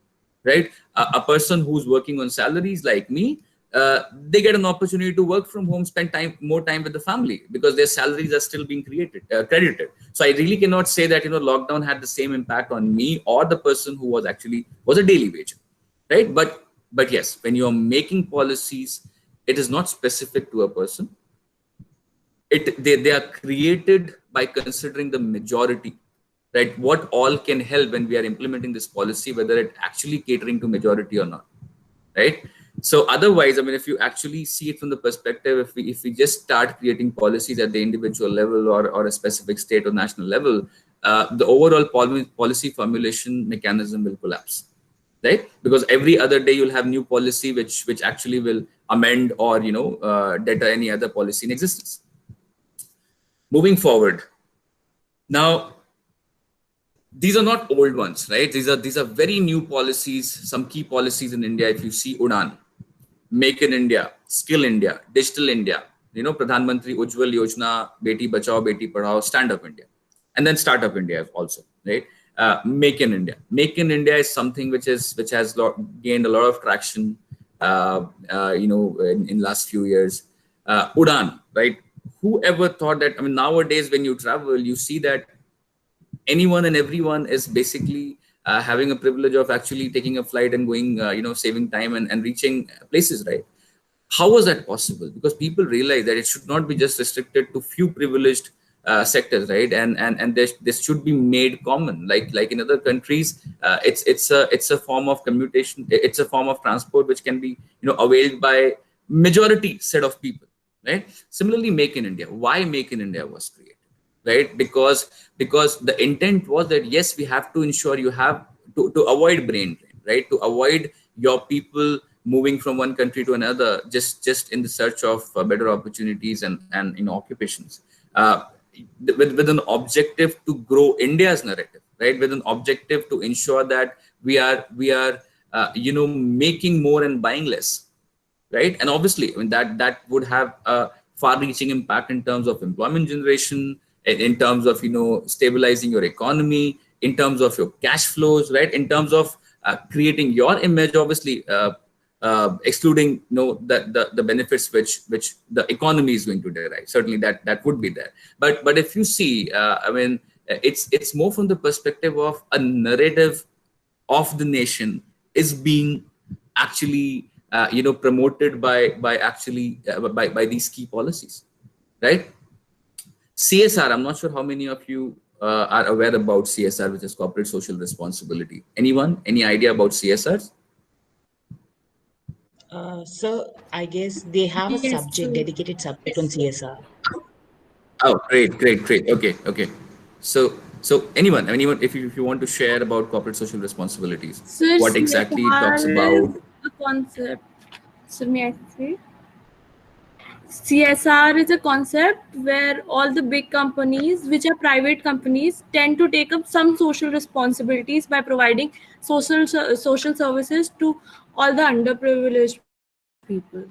right? A person who's working on salaries like me, they get an opportunity to work from home, spend more time with the family, because their salaries are still being credited. So I really cannot say that lockdown had the same impact on me or the person who was a daily wage, right? But yes, when you're making policies, it is not specific to a person. they are created by considering the majority, right? What all can help when we are implementing this policy, whether it actually catering to majority or not, right? So otherwise, I mean, if you actually see it from the perspective, if we just start creating policies at the individual level or a specific state or national level, the overall policy formulation mechanism will collapse, right? Because every other day you'll have new policy which actually will amend or deter any other policy in existence. Moving forward, now these are not old ones, right? These are very new policies. Some key policies in India, if you see Udaan, Make in India, Skill India, Digital India, Pradhan Mantri Ujjwal Yojana, Beti Bachao, Beti Padhao, Stand Up India, and then Startup India also, right? Make in India. Make in India is something which has gained a lot of traction, in last few years. Udaan, right? Whoever thought that? I mean, nowadays when you travel, you see that anyone and everyone is basically having a privilege of actually taking a flight and going, saving time and reaching places, right? How was that possible? Because people realize that it should not be just restricted to few privileged sectors, right? And this should be made common, like in other countries. It's a form of commutation. It's a form of transport which can be availed by majority set of people, right? Similarly, Make in India. Why Make in India was created? Right? Because the intent was that, yes, we have to ensure you have to avoid brain drain, right? To avoid your people moving from one country to another just in the search of better opportunities and occupations, with an objective to grow India's narrative, right? With an objective to ensure that we are making more and buying less, right? And obviously, I mean, that would have a far-reaching impact in terms of employment generation, in terms of stabilizing your economy, in terms of your cash flows, right? In terms of creating your image, obviously, excluding the benefits which the economy is going to derive. Certainly that would be there. But if you see, I mean, it's more from the perspective of a narrative of the nation is being actually promoted by these key policies, right? CSR, I'm not sure how many of you are aware about CSR, which is corporate social responsibility. Anyone? Any idea about CSRs? So I guess they have a subject, dedicated subject on CSR. Oh, great. Okay. So anyone, if you want to share about corporate social responsibilities, Sir, what exactly it talks about? The concept. So may I say? CSR is a concept where all the big companies, which are private companies, tend to take up some social responsibilities by providing social services to all the underprivileged people.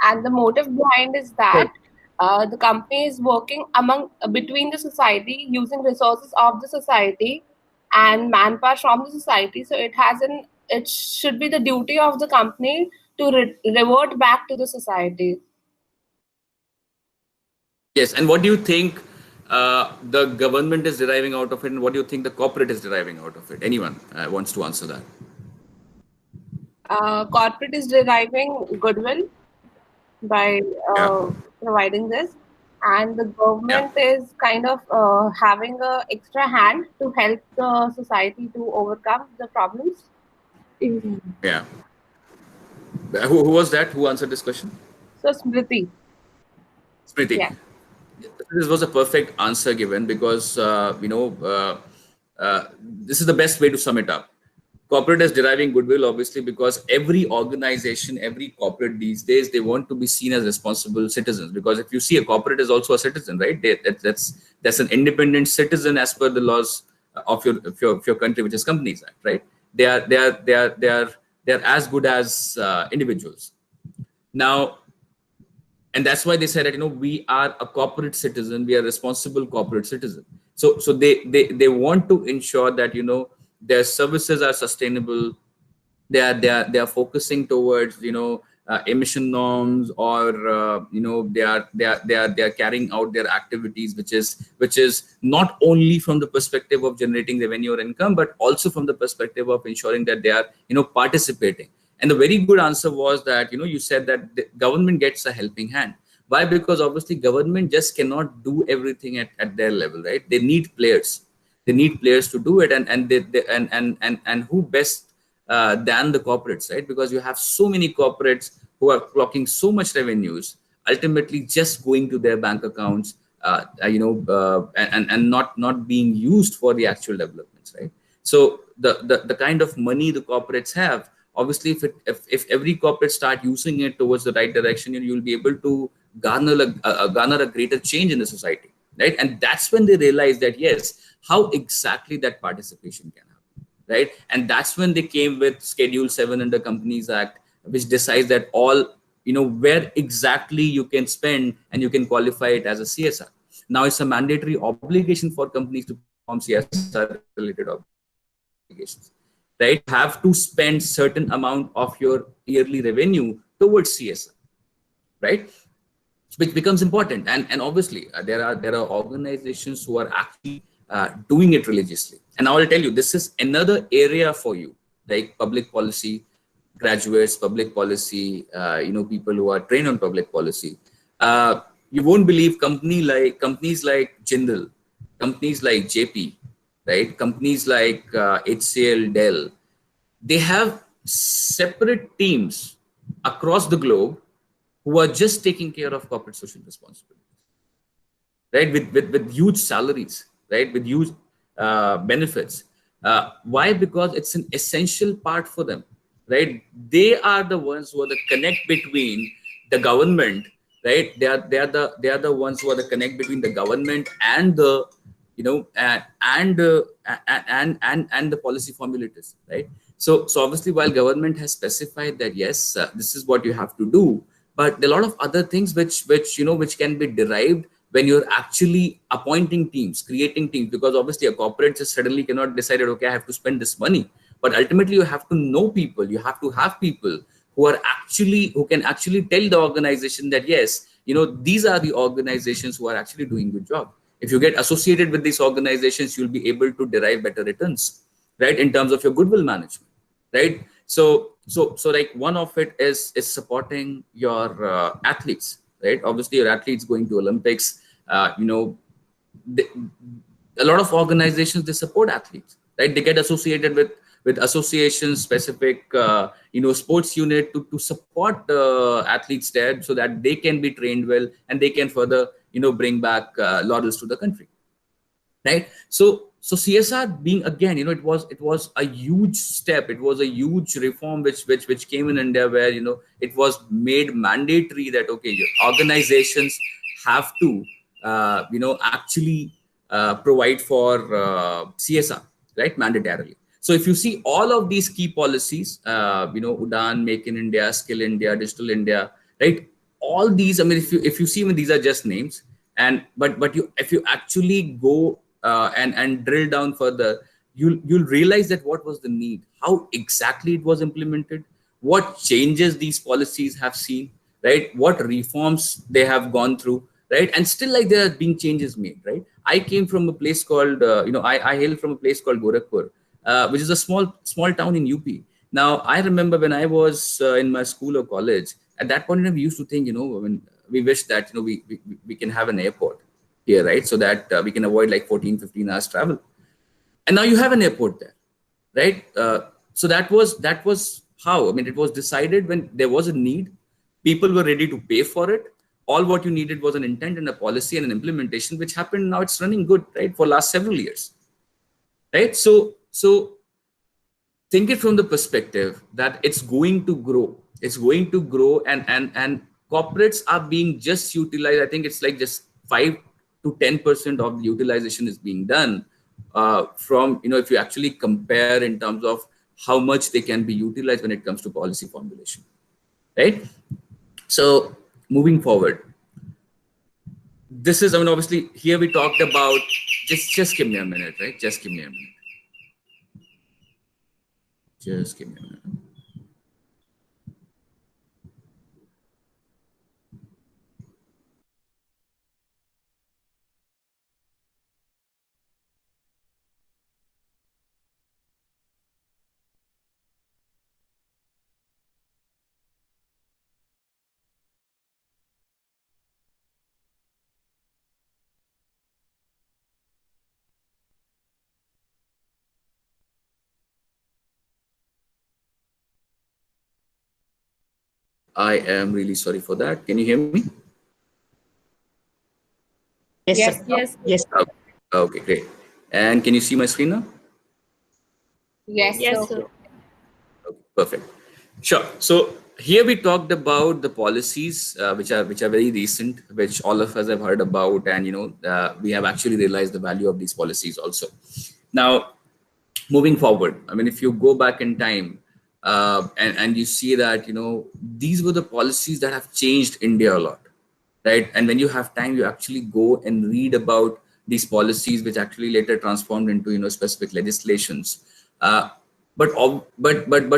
And the motive behind is that the company is working between the society, using resources of the society and manpower from the society. So it should be the duty of the company to revert back to the society. Yes, and what do you think the government is deriving out of it, and what do you think the corporate is deriving out of it? Anyone wants to answer that? Corporate is deriving goodwill by providing this, and the government is kind of having an extra hand to help the society to overcome the problems. Yeah. Who was that? Who answered this question? So Smriti. Yeah. This was a perfect answer given because this is the best way to sum it up. Corporate is deriving goodwill, obviously, because every organization, every corporate these days, they want to be seen as responsible citizens. Because if you see, a corporate is also a citizen, right? That's an independent citizen as per the laws of your country, which is Companies Act, right? They are as good as individuals. Now, and that's why they said that we are a corporate citizen, we are a responsible corporate citizen. So they want to ensure that their services are sustainable. They are focusing towards emission norms, or they are carrying out their activities, which is not only from the perspective of generating revenue or income, but also from the perspective of ensuring that they are participating. And the very good answer was that you said that the government gets a helping hand. Why? Because obviously government just cannot do everything at their level, right? They need players. They need players to do it, and who best than the corporates, right? Because you have so many corporates who are clocking so much revenues, ultimately just going to their bank accounts, and not being used for the actual developments, right? So the kind of money the corporates have, obviously, if every corporate start using it towards the right direction, you'll be able to garner a greater change in the society, right? And that's when they realize that yes, how exactly that participation can happen, right? And that's when they came with Schedule 7 under Companies Act, which decides that all, where exactly you can spend and you can qualify it as a CSR. Now it's a mandatory obligation for companies to perform CSR related obligations, right? You have to spend certain amount of your yearly revenue towards CSR, right? Which becomes important. And obviously there are organizations who are actually doing it religiously. And I will tell you, this is another area for you, like public policy graduates, public policy, people who are trained on public policy. You won't believe companies like Jindal, companies like JP, right? Companies like HCL, Dell, they have separate teams across the globe who are just taking care of corporate social responsibility, right? With huge salaries, right? With huge benefits. Why? Because it's an essential part for them, right? They are the ones who are the connect between the government, right? They are the ones who are the connect between the government and the, and the policy formulators, right? So obviously, while government has specified that yes, this is what you have to do, but there are a lot of other things which can be derived when you're actually appointing teams, creating teams, because obviously a corporate just suddenly cannot decide, okay, I have to spend this money. But ultimately you have to know people, you have to have people who can actually tell the organization that yes, these are the organizations who are actually doing good job. If you get associated with these organizations, you'll be able to derive better returns, right, in terms of your goodwill management, right? So like one of it is supporting your athletes, right? Obviously your athletes going to Olympics, they, a lot of organizations, they support athletes, right? They get associated with associations specific sports unit to support athletes there, so that they can be trained well and they can further bring back laurels to the country, right? So CSR being, again, it was a huge step, it was a huge reform which came in India, where it was made mandatory that okay, your organizations have to actually provide for CSR, right, mandatorily. So if you see all of these key policies, Udan, Make in India, Skill India, Digital India, right? All these, I mean, if you see, I mean, these are just names, and but you, if you actually go and drill down further, you'll realize that what was the need, how exactly it was implemented, what changes these policies have seen, right? What reforms they have gone through, right? And still, like, there are being changes made, right? I came from a place called, I hail from a place called Gorakhpur, which is a small town in UP. Now, I remember when I was in my school or college, at that point in time, we used to think, when we wish that, we can have an airport here, right? So that we can avoid like 14, 15 hours travel. And now you have an airport there, right? So that was how, I mean, it was decided when there was a need, people were ready to pay for it. All what you needed was an intent and a policy and an implementation, which happened. Now it's running good, right, for last several years, right? So think it from the perspective that it's going to grow. It's going to grow, and corporates are being just utilized. I think it's like just 5 to 10% of the utilization is being done from, if you actually compare in terms of how much they can be utilized when it comes to policy formulation, right? So moving forward, this is, I mean, obviously here we talked about, just give me a minute, right? Just give me a minute. Just give me a minute. I am really sorry for that. Can you hear me? Yes, Yes, sir. Yes. Yes. Oh, okay, great. And can you see my screen now? yes, Yes, sir. sir. Okay, perfect. Sure. So here we talked about the policies which are very recent, which all of us have heard about, and we have actually realized the value of these policies also. Now, moving forward, I mean, if you go back in time, and you see that these were the policies that have changed India a lot, right? And when you have time, you actually go and read about these policies, which actually later transformed into specific legislations. But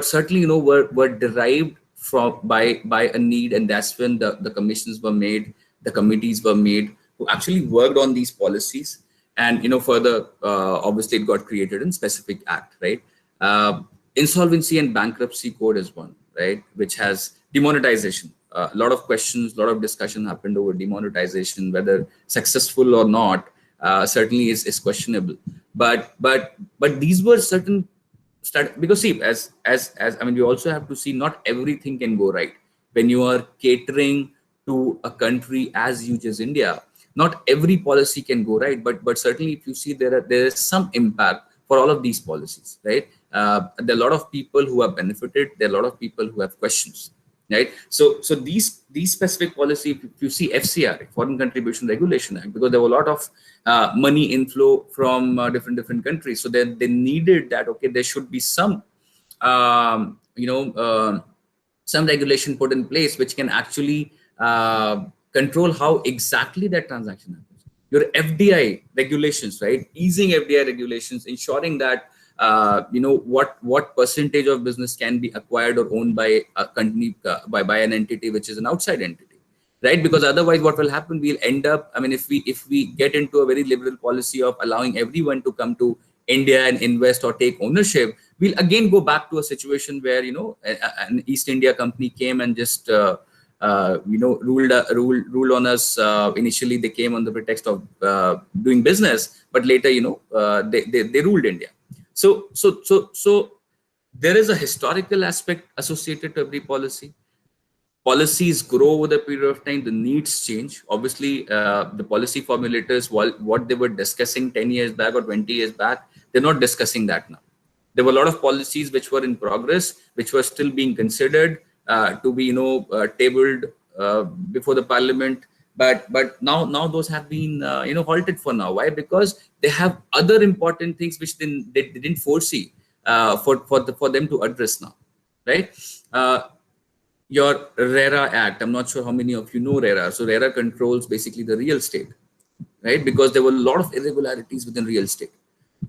certainly were derived from by a need, and that's when the commissions were made, the committees were made, who actually worked on these policies. And further, obviously it got created in specific act, right? Insolvency and bankruptcy code is one, right, which has demonetization. A lot of questions, a lot of discussion happened over demonetization, whether successful or not. Certainly is questionable. But these were certain start, because see, as I mean, we also have to see not everything can go right when you are catering to a country as huge as India. Not every policy can go right, but certainly if you see, there is some impact for all of these policies, right? There are a lot of people who have benefited, there are a lot of people who have questions, right? So these specific policy, if you see FCR, Foreign Contribution Regulation Act, because there were a lot of money inflow from different countries, so they needed that, okay, there should be some um, you know uh, some regulation put in place which can actually control how exactly that transaction happens. Your FDI regulations, right? Easing FDI regulations, ensuring that what percentage of business can be acquired or owned by a company, by an entity which is an outside entity, right? Because otherwise what will happen, we'll end up, I mean, if we get into a very liberal policy of allowing everyone to come to India and invest or take ownership, we'll again go back to a situation where an East India company came and just ruled on us. Initially they came on the pretext of doing business, but later they ruled India. So there is a historical aspect associated to every policy. Policies grow over the period of time, the needs change. Obviously, the policy formulators, what they were discussing 10 years back or 20 years back, they're not discussing that now. There were a lot of policies which were in progress, which were still being considered to be tabled before the parliament. But now those have been halted for now. Why? Because they have other important things which they didn't foresee for them to address now, right? Your RERA Act, I'm not sure how many of you know RERA. So RERA controls basically the real estate, right? Because there were a lot of irregularities within real estate,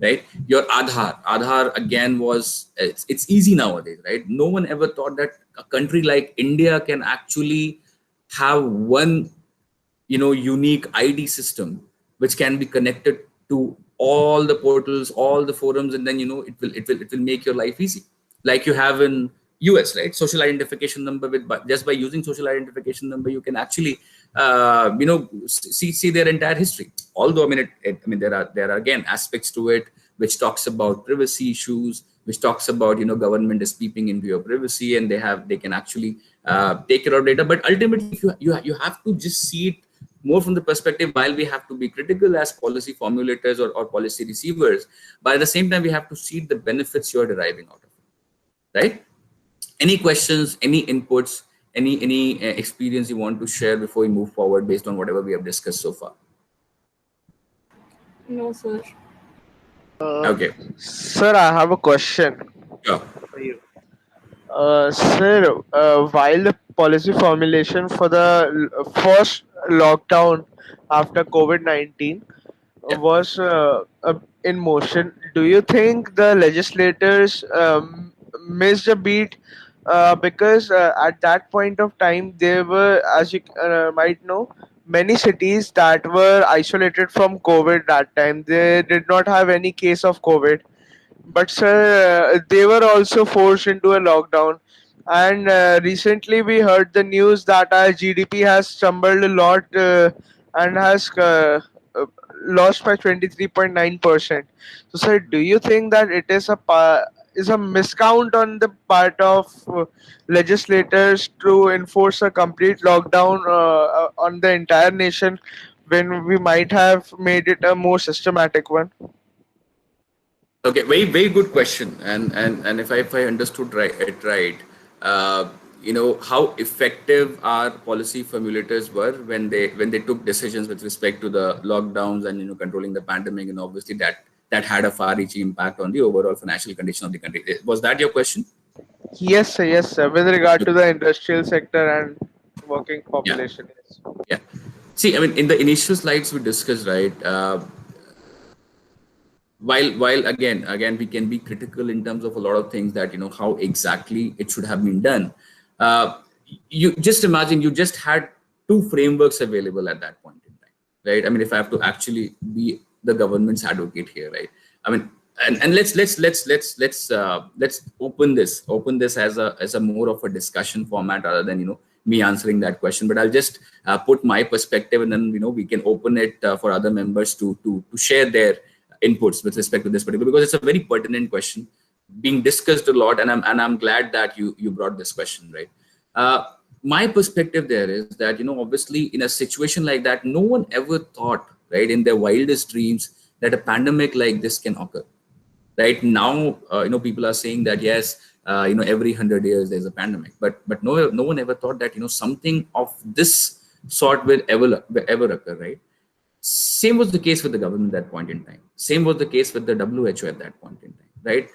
right? Your Aadhaar again was, it's easy nowadays, right? No one ever thought that a country like India can actually have one unique ID system which can be connected to all the portals, all the forums, and then it will make your life easy, like you have in US, right? Social identification number, just by using social identification number, you can actually see their entire history. Although I mean there are again aspects to it which talks about privacy issues, which talks about government is peeping into your privacy, and they can actually take care of data. But ultimately, you have to just see it more from the perspective, while we have to be critical as policy formulators or policy receivers, but at the same time we have to see the benefits you're deriving out of it, right? Any questions, any inputs, any experience you want to share before we move forward based on whatever we have discussed so far? No, sir. Okay, Sir, I have a question sure. for you. Sir, while the policy formulation for the first lockdown after COVID-19 Yeah. was in motion, do you think the legislators missed a beat? Because at that point of time, there were, as you might know, many cities that were isolated from COVID that time. They did not have any case of COVID, but sir, they were also forced into a lockdown. And recently, we heard the news that our GDP has stumbled a lot and has lost by 23.9%. So, sir, do you think that it is is a miscount on the part of legislators to enforce a complete lockdown on the entire nation when we might have made it a more systematic one? Okay, very good question. And if I understood right, uh, how effective our policy formulators were when they took decisions with respect to the lockdowns and controlling the pandemic, and obviously that had a far-reaching impact on the overall financial condition of the country. Was that your question? Yes, sir. Yes, sir. With regard to the industrial sector and working Yeah, population. Yes. yeah. See, I mean, in the initial slides we discussed, right? While again we can be critical in terms of a lot of things, that how exactly it should have been done. uh, you just imagine you just had two frameworks available at that point in time, right? I mean, if I have to actually be the government's advocate here, right? I mean, and let's open this as a more of a discussion format rather than me answering that question. But I'll just put my perspective, and then we can open it for other members to share their inputs with respect to this particular, because it's a very pertinent question being discussed a lot, and I'm glad that you brought this question, right? My perspective there is that obviously in a situation like that, no one ever thought, right, in their wildest dreams, that a pandemic like this can occur. Right now, people are saying that yes, every 100 years there's a pandemic, but no one ever thought that something of this sort will ever occur, right? Same was the case with the government at that point in time. Same was the case with the WHO at that point in time, right?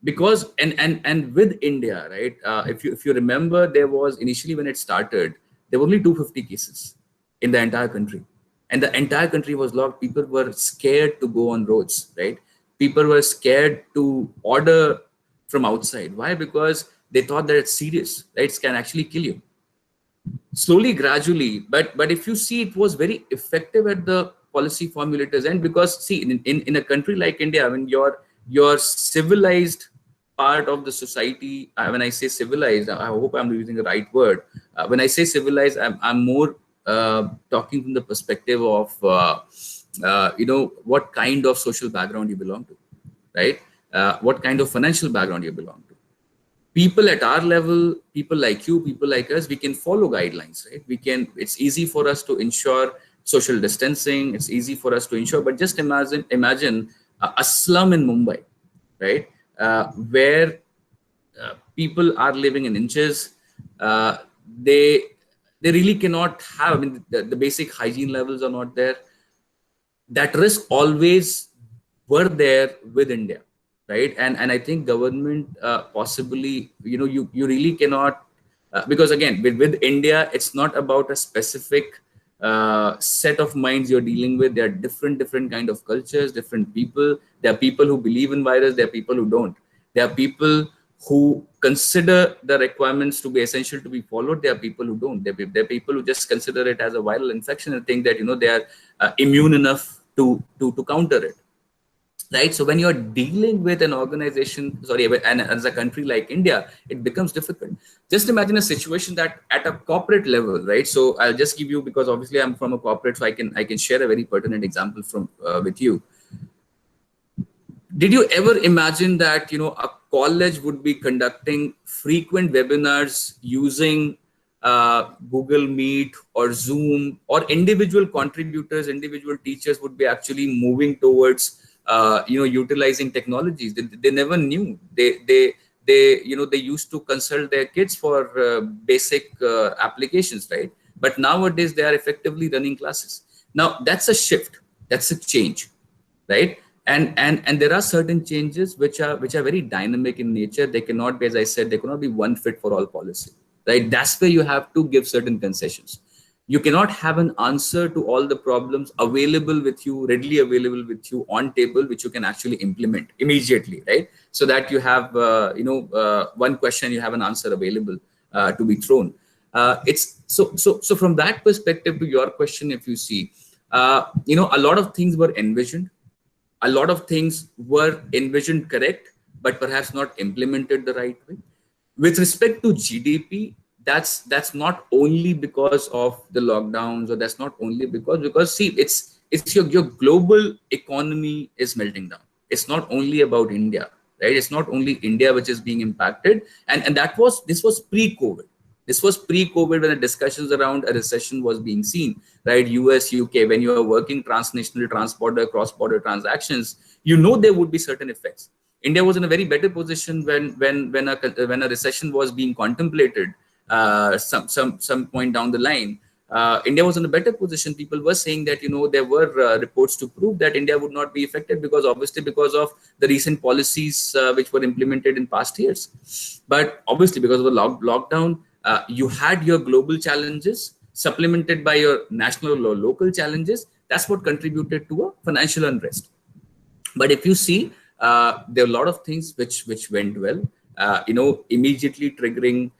Because and with India, right? If you remember, there was initially when it started, there were only 250 cases in the entire country, and the entire country was locked. People were scared to go on roads, right? People were scared to order from outside. Why? Because they thought that it's serious, right? It can actually kill you. Slowly, gradually, but if you see, it was very effective at the policy formulators end, because see, in a country like India, I mean, your civilized part of the society, when I say civilized, I hope I'm using the right word. When I say civilized, I'm more talking from the perspective of what kind of social background you belong to, right? What kind of financial background you belong to. People at our level, people like you, people like us, we can follow guidelines, right? It's easy for us to ensure social distancing. It's easy for us to ensure, but just imagine a slum in Mumbai, right? Where people are living in inches. They really cannot have, I mean, the basic hygiene levels are not there. That risk always were there with India, right? And I think government possibly, you really cannot, because again, with India, it's not about a specific set of minds you're dealing with. There are different kind of cultures, different people. There are people who believe in virus. There are people who don't. There are people who consider the requirements to be essential to be followed. There are people who don't. There are people who just consider it as a viral infection and think that they are immune enough to counter it. Right. So when you're dealing with an organization, and as a country like India, it becomes difficult. Just imagine a situation that at a corporate level, right? So I'll just give you, because obviously I'm from a corporate, so I can share a very pertinent example from with you. Did you ever imagine that a college would be conducting frequent webinars using Google Meet or Zoom, or individual contributors, individual teachers would be actually moving towards utilizing technologies? They never knew. They used to consult their kids for basic applications, right? But nowadays they are effectively running classes. Now that's a shift, that's a change, right? And there are certain changes which are very dynamic in nature. They cannot be, as I said, they cannot be one fit for all policy, right? That's where you have to give certain concessions. You cannot have an answer to all the problems available with you, readily available with you on table, which you can actually implement immediately, right? So that you have, one question, you have an answer available to be thrown. It's so from that perspective, to your question, if you see, a lot of things were envisioned. A lot of things were envisioned correct, but perhaps not implemented the right way. With respect to GDP, that's not only because of the lockdowns, or that's not only because see, it's your global economy is melting down. It's not only about India, right? It's not only India which is being impacted, and this was pre-COVID. This was pre-COVID when the discussions around a recession was being seen, right? US, UK, when you are working transnational, transborder, cross-border transactions, you know there would be certain effects. India was in a very better position when a recession was being contemplated some point down the line. India was in a better position. People were saying that, you know, there were reports to prove that India would not be affected because of the recent policies which were implemented in past years. But obviously because of the lockdown, you had your global challenges supplemented by your national or local challenges. That's what contributed to a financial unrest. But if you see, there are a lot of things which went well. Immediately triggering.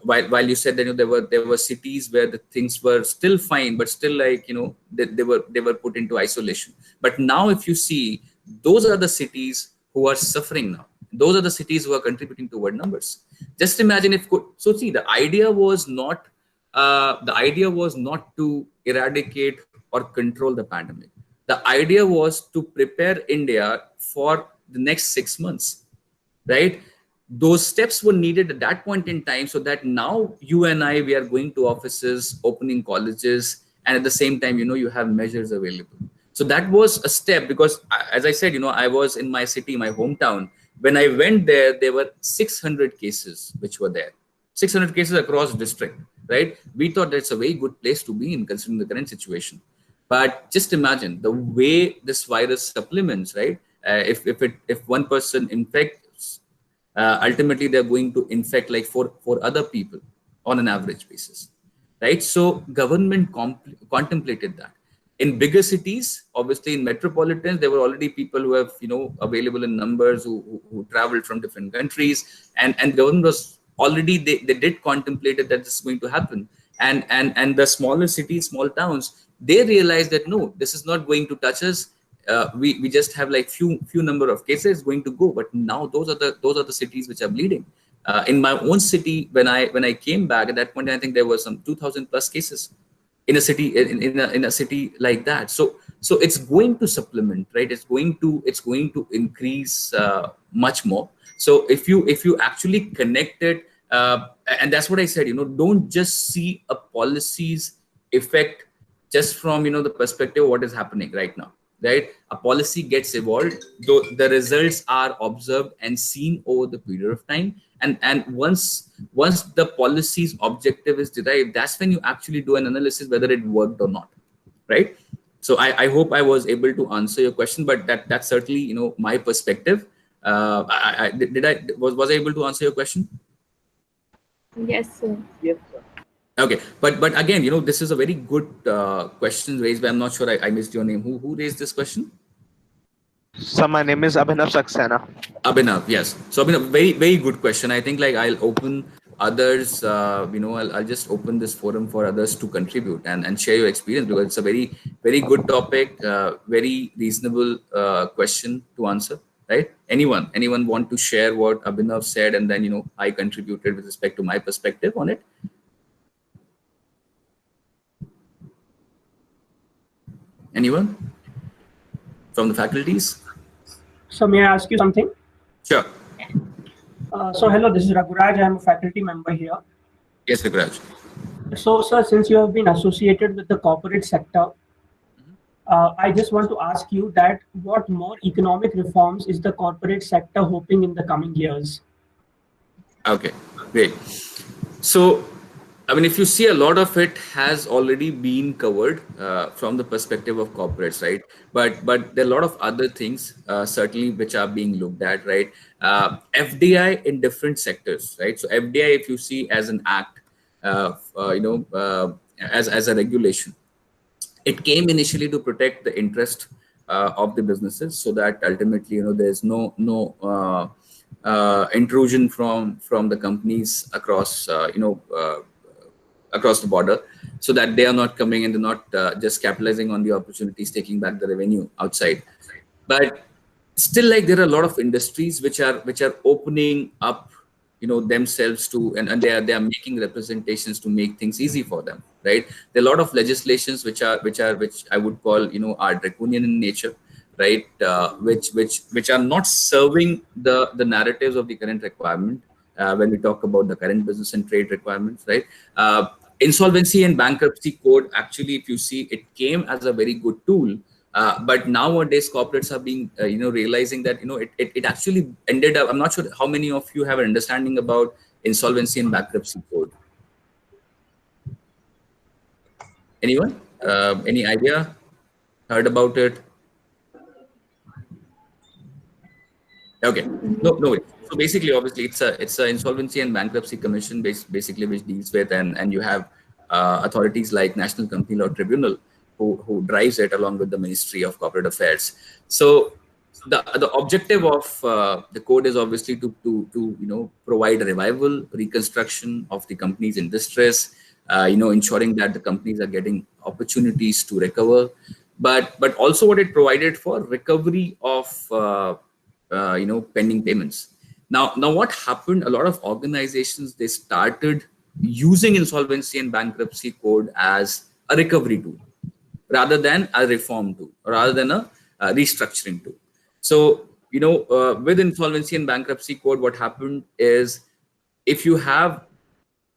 While you said that, you know, there were cities where the things were still fine, but still, like, you know, they were put into isolation. But now, if you see, those are the cities who are suffering now. Those are the cities who are contributing toward numbers. Just imagine if so. See, the idea was not to eradicate or control the pandemic. The idea was to prepare India for the next 6 months, right? Those steps were needed at that point in time, so that now you and I, we are going to offices, opening colleges, and at the same time, you know, you have measures available. So that was a step, because as I said, you know, I was in my city, my hometown. When I went there were 600 cases which were there. 600 cases across district, right? We thought that's a very good place to be in, considering the current situation. But just imagine the way this virus supplements, right? If one person infects, ultimately they're going to infect like four other people on an average basis, right? So government contemplated that. In bigger cities, obviously in metropolitans, there were already people who have, you know, available in numbers, who traveled from different countries, and government was already, they did contemplate that this is going to happen. And the smaller cities, small towns, they realized that no, this is not going to touch us. We just have like few number of cases going to go. But now those are the cities which are bleeding. In my own city, when I came back at that point, I think there were some 2,000 plus cases in a city, in a city like that. So it's going to supplement, right? It's going to increase much more. So if you actually connect it, and that's what I said, you know, don't just see a policy's effect just from, you know, the perspective of what is happening right now, right? A policy gets evolved, though the results are observed and seen over the period of time. And once the policy's objective is derived, that's when you actually do an analysis whether it worked or not, right? So I hope I was able to answer your question, but that's certainly, you know, my perspective. Was I able to answer your question? Yes, sir. Yes, sir. Okay, but again, you know, this is a very good question raised, but I'm not sure I missed your name. Who raised this question? So my name is Abhinav Saxena. Abhinav, yes. So Abhinav, very, very good question. I think like I'll open others, you know, I'll just open this forum for others to contribute and share your experience, because it's a very, very good topic, very reasonable question to answer, right? Anyone want to share what Abhinav said, and then, you know, I contributed with respect to my perspective on it? Anyone from the faculties? So may I ask you something? Sure. So hello, this is Raguraj. I'm a faculty member here. Yes, Raguraj. So sir, since you have been associated with the corporate sector, I just want to ask you that what more economic reforms is the corporate sector hoping in the coming years? Okay, great. So, I mean, if you see, a lot of it has already been covered from the perspective of corporates, right? But there are a lot of other things certainly which are being looked at, right? FDI in different sectors, right? So FDI, if you see as an act, as a regulation, it came initially to protect the interest of the businesses, so that ultimately, you know, there's no intrusion from the companies across, across the border, so that they are not coming and they're not just capitalizing on the opportunities, taking back the revenue outside. But still, like, there are a lot of industries which are opening up, you know, themselves to, and they are making representations to make things easy for them, right? There are a lot of legislations which I would call, you know, are draconian in nature, right? Which are not serving the narratives of the current requirement when we talk about the current business and trade requirements, right? Insolvency and bankruptcy code, actually, if you see, it came as a very good tool. But nowadays, corporates are being, realizing that, it actually ended up. I'm not sure how many of you have an understanding about insolvency and bankruptcy code. Anyone? Any idea? Heard about it? Okay. No. So basically, obviously, it's a insolvency and bankruptcy commission, basically, which deals with, and you have authorities like National Company Law Tribunal who drives it along with the Ministry of Corporate Affairs. So the objective of the code is obviously to provide a revival, reconstruction of the companies in distress, ensuring that the companies are getting opportunities to recover, but also what it provided for recovery of pending payments. Now what happened? A lot of organizations, they started using insolvency and bankruptcy code as a recovery tool rather than a reform tool, or rather than a restructuring tool. So, with insolvency and bankruptcy code, what happened is, if you have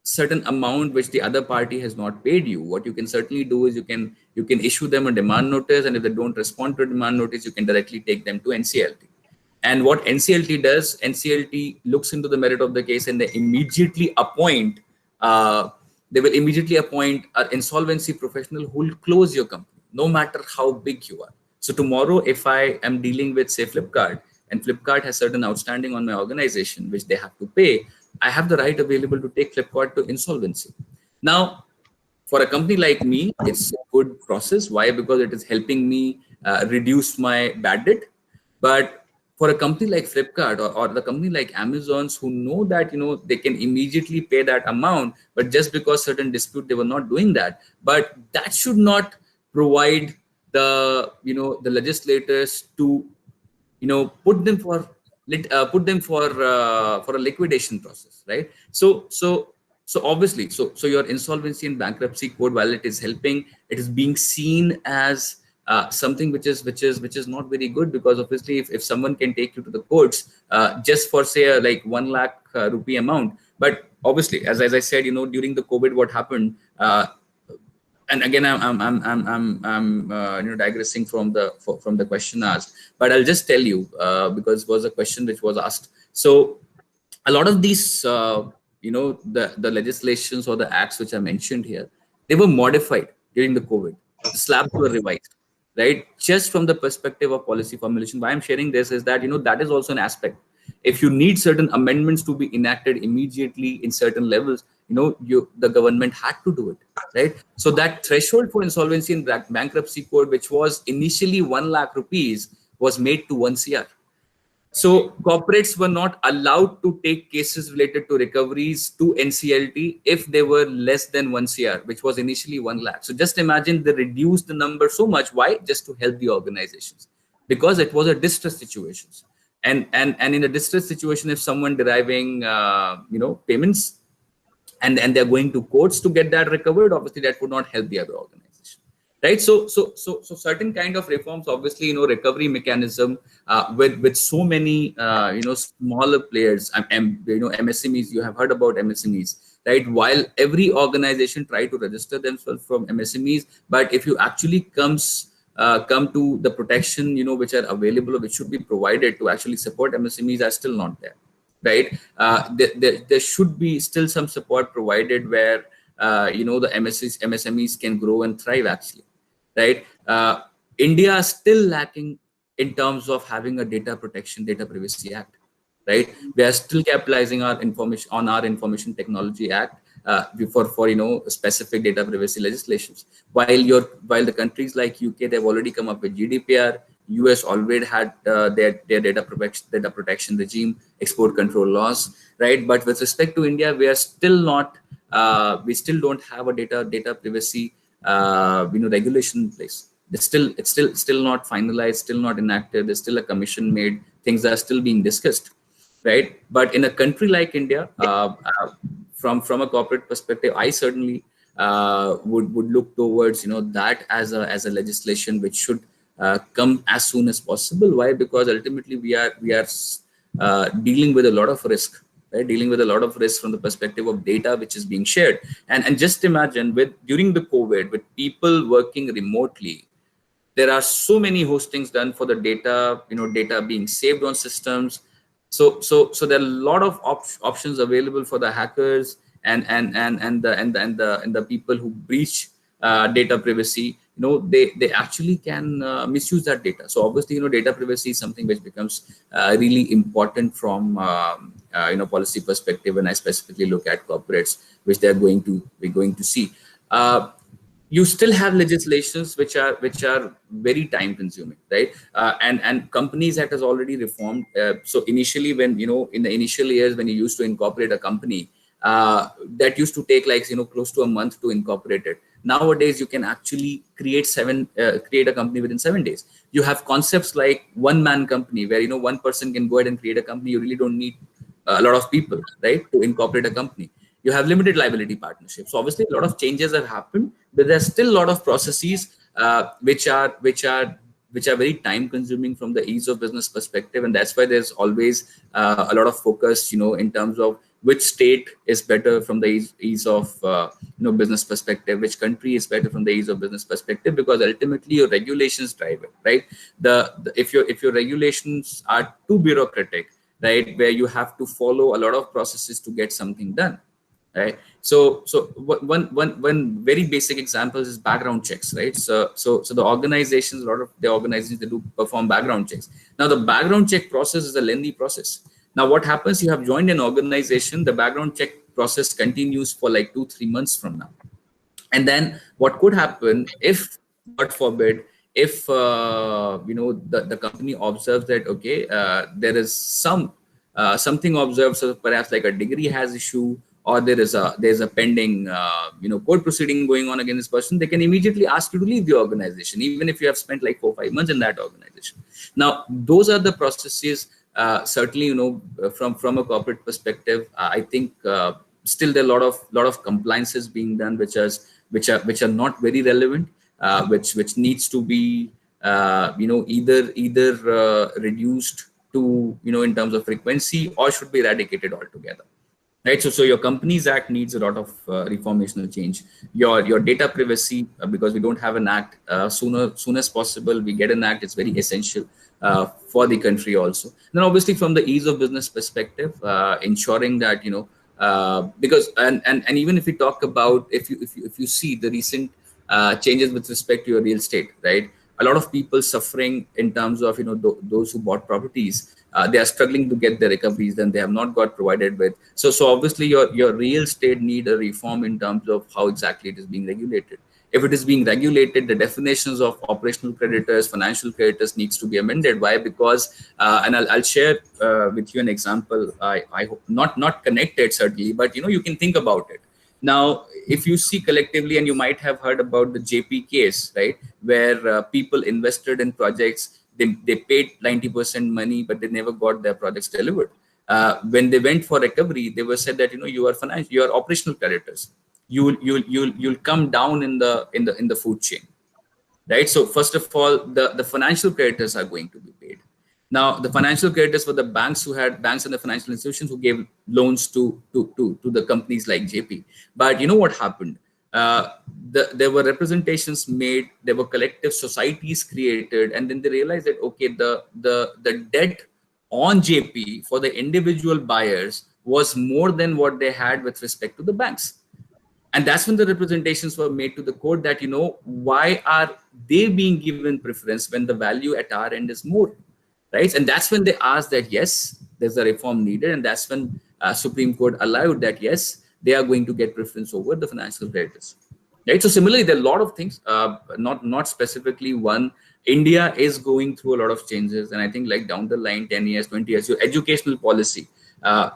certain amount which the other party has not paid you, what you can certainly do is you can issue them a demand notice, and if they don't respond to a demand notice, you can directly take them to NCLT. And what NCLT does, NCLT looks into the merit of the case, and they immediately appoint an insolvency professional who will close your company, no matter how big you are. So tomorrow, if I am dealing with, say, Flipkart, and Flipkart has certain outstanding on my organization, which they have to pay, I have the right available to take Flipkart to insolvency. Now, for a company like me, it's a good process. Why? Because it is helping me reduce my bad debt. But for a company like Flipkart or the company like Amazon's, who know that they can immediately pay that amount, but just because certain dispute, they were not doing that. But that should not provide the the legislators to put them for a liquidation process, right? So obviously, so your insolvency and bankruptcy code, while it is helping, it is being seen as something which is not very good, because obviously if someone can take you to the courts just for, say, like 1 lakh rupee amount. But obviously, as I said, during the COVID, what happened, and again, I'm digressing from the question asked, but I'll just tell you because it was a question which was asked. So a lot of these the legislations or the acts which I mentioned here, they were modified during the COVID. The slabs were revised, right? Just from the perspective of policy formulation. Why I'm sharing this is that that is also an aspect. If you need certain amendments to be enacted immediately in certain levels, the government had to do it, right? So that threshold for insolvency and bankruptcy code, which was initially 1 lakh rupees, was made to 1 CR. So corporates were not allowed to take cases related to recoveries to NCLT if they were less than 1 CR, which was initially 1 lakh. So just imagine, they reduced the number so much. Why? Just to help the organizations, because it was a distress situation. And in a distress situation, if someone deriving payments and they're going to courts to get that recovered, obviously that would not help the other organization, right? So certain kind of reforms, obviously, recovery mechanism with so many smaller players, MSMEs. You have heard about MSMEs, right? While every organization try to register themselves from MSMEs, but if you actually come to the protection which are available, or which should be provided to actually support MSMEs, are still not there, right? There should be still some support provided where the MSMEs can grow and thrive, actually, right? India is still lacking in terms of having a data privacy act, right? We are still capitalizing our Information Technology Act for specific data privacy legislations. While the countries like UK, they've already come up with GDPR. US already had their data protection regime, export control laws, right? But with respect to India, we are still not. We still don't have a data privacy regulation in place. It's still not finalized, still not enacted. There's still a commission made. Things are still being discussed, right? But in a country like India, from a corporate perspective, I certainly would look towards that as a legislation which should come as soon as possible. Why? Because ultimately we are dealing with a lot of risk, right? Dealing with a lot of risk from the perspective of data which is being shared. And just imagine during the COVID, with people working remotely, there are so many hostings done for the data, data being saved on systems. So there are a lot of options available for the hackers and the people who breach data privacy. They actually can misuse that data. So obviously, data privacy is something which becomes really important from policy perspective. And I specifically look at corporates which they're going to see. You still have legislations which are very time consuming, right? And Companies Act has already reformed. So initially, when in the initial years when you used to incorporate a company, that used to take like close to a month to incorporate it. Nowadays, you can actually create a company within 7 days. You have concepts like one-man company, where one person can go ahead and create a company. You really don't need a lot of people, right, to incorporate a company. You have limited liability partnerships. So obviously, a lot of changes have happened, but there's still a lot of processes which are very time consuming from the ease of business perspective. And that's why there's always a lot of focus, in terms of which state is better from the ease of business perspective, which country is better from the ease of business perspective, because ultimately your regulations drive it, right? If your regulations are too bureaucratic, right, where you have to follow a lot of processes to get something done, right? So one very basic example is background checks, right? So the organizations, a lot of the organizations, they do perform background checks. Now the background check process is a lengthy process. Now what happens? You have joined an organization, the background check process continues for like 2-3 months from now, and then what could happen if, God forbid, if the company observes that there is something observed, so perhaps like a degree has issue, or there's a pending court proceeding going on against this person, they can immediately ask you to leave the organization, even if you have spent like 4-5 months in that organization. Now those are the processes. Certainly, from a corporate perspective, I think still there are a lot of compliances being done which are not very relevant, which needs to be either reduced to in terms of frequency, or should be eradicated altogether. Right, so your Companies Act needs a lot of reformational change. Your data privacy, because we don't have an act, soon as possible we get an act. It's very essential for the country also. Then obviously from the ease of business perspective, ensuring that because and even if we talk about, if you see the recent changes with respect to your real estate, right? A lot of people suffering in terms of those who bought properties. They are struggling to get their recoveries, and they have not got provided with. So obviously your real estate need a reform in terms of how exactly it is being regulated. If it is being regulated, the definitions of operational creditors, financial creditors needs to be amended. Why? Because and I'll share with you an example. I hope not connected certainly, but you can think about it. Now, if you see collectively, and you might have heard about the JP case, right, where people invested in projects. They paid 90% money, but they never got their projects delivered. When they went for recovery, they were said that you are operational creditors. You'll come down in the food chain, right? So first of all, the financial creditors are going to be paid. Now the financial creditors were the banks and the financial institutions who gave loans to the companies like JP. But what happened? There were representations made, there were collective societies created, and then they realized that the debt on JP for the individual buyers was more than what they had with respect to the banks. And that's when the representations were made to the court that why are they being given preference when the value at our end is more, right? And that's when they asked that yes, there's a reform needed, and that's when Supreme Court allowed that yes, they are going to get preference over the financial creditors, right? So similarly, there are a lot of things, not specifically one. India is going through a lot of changes, and I think like down the line, 10 years, 20 years, your educational policy,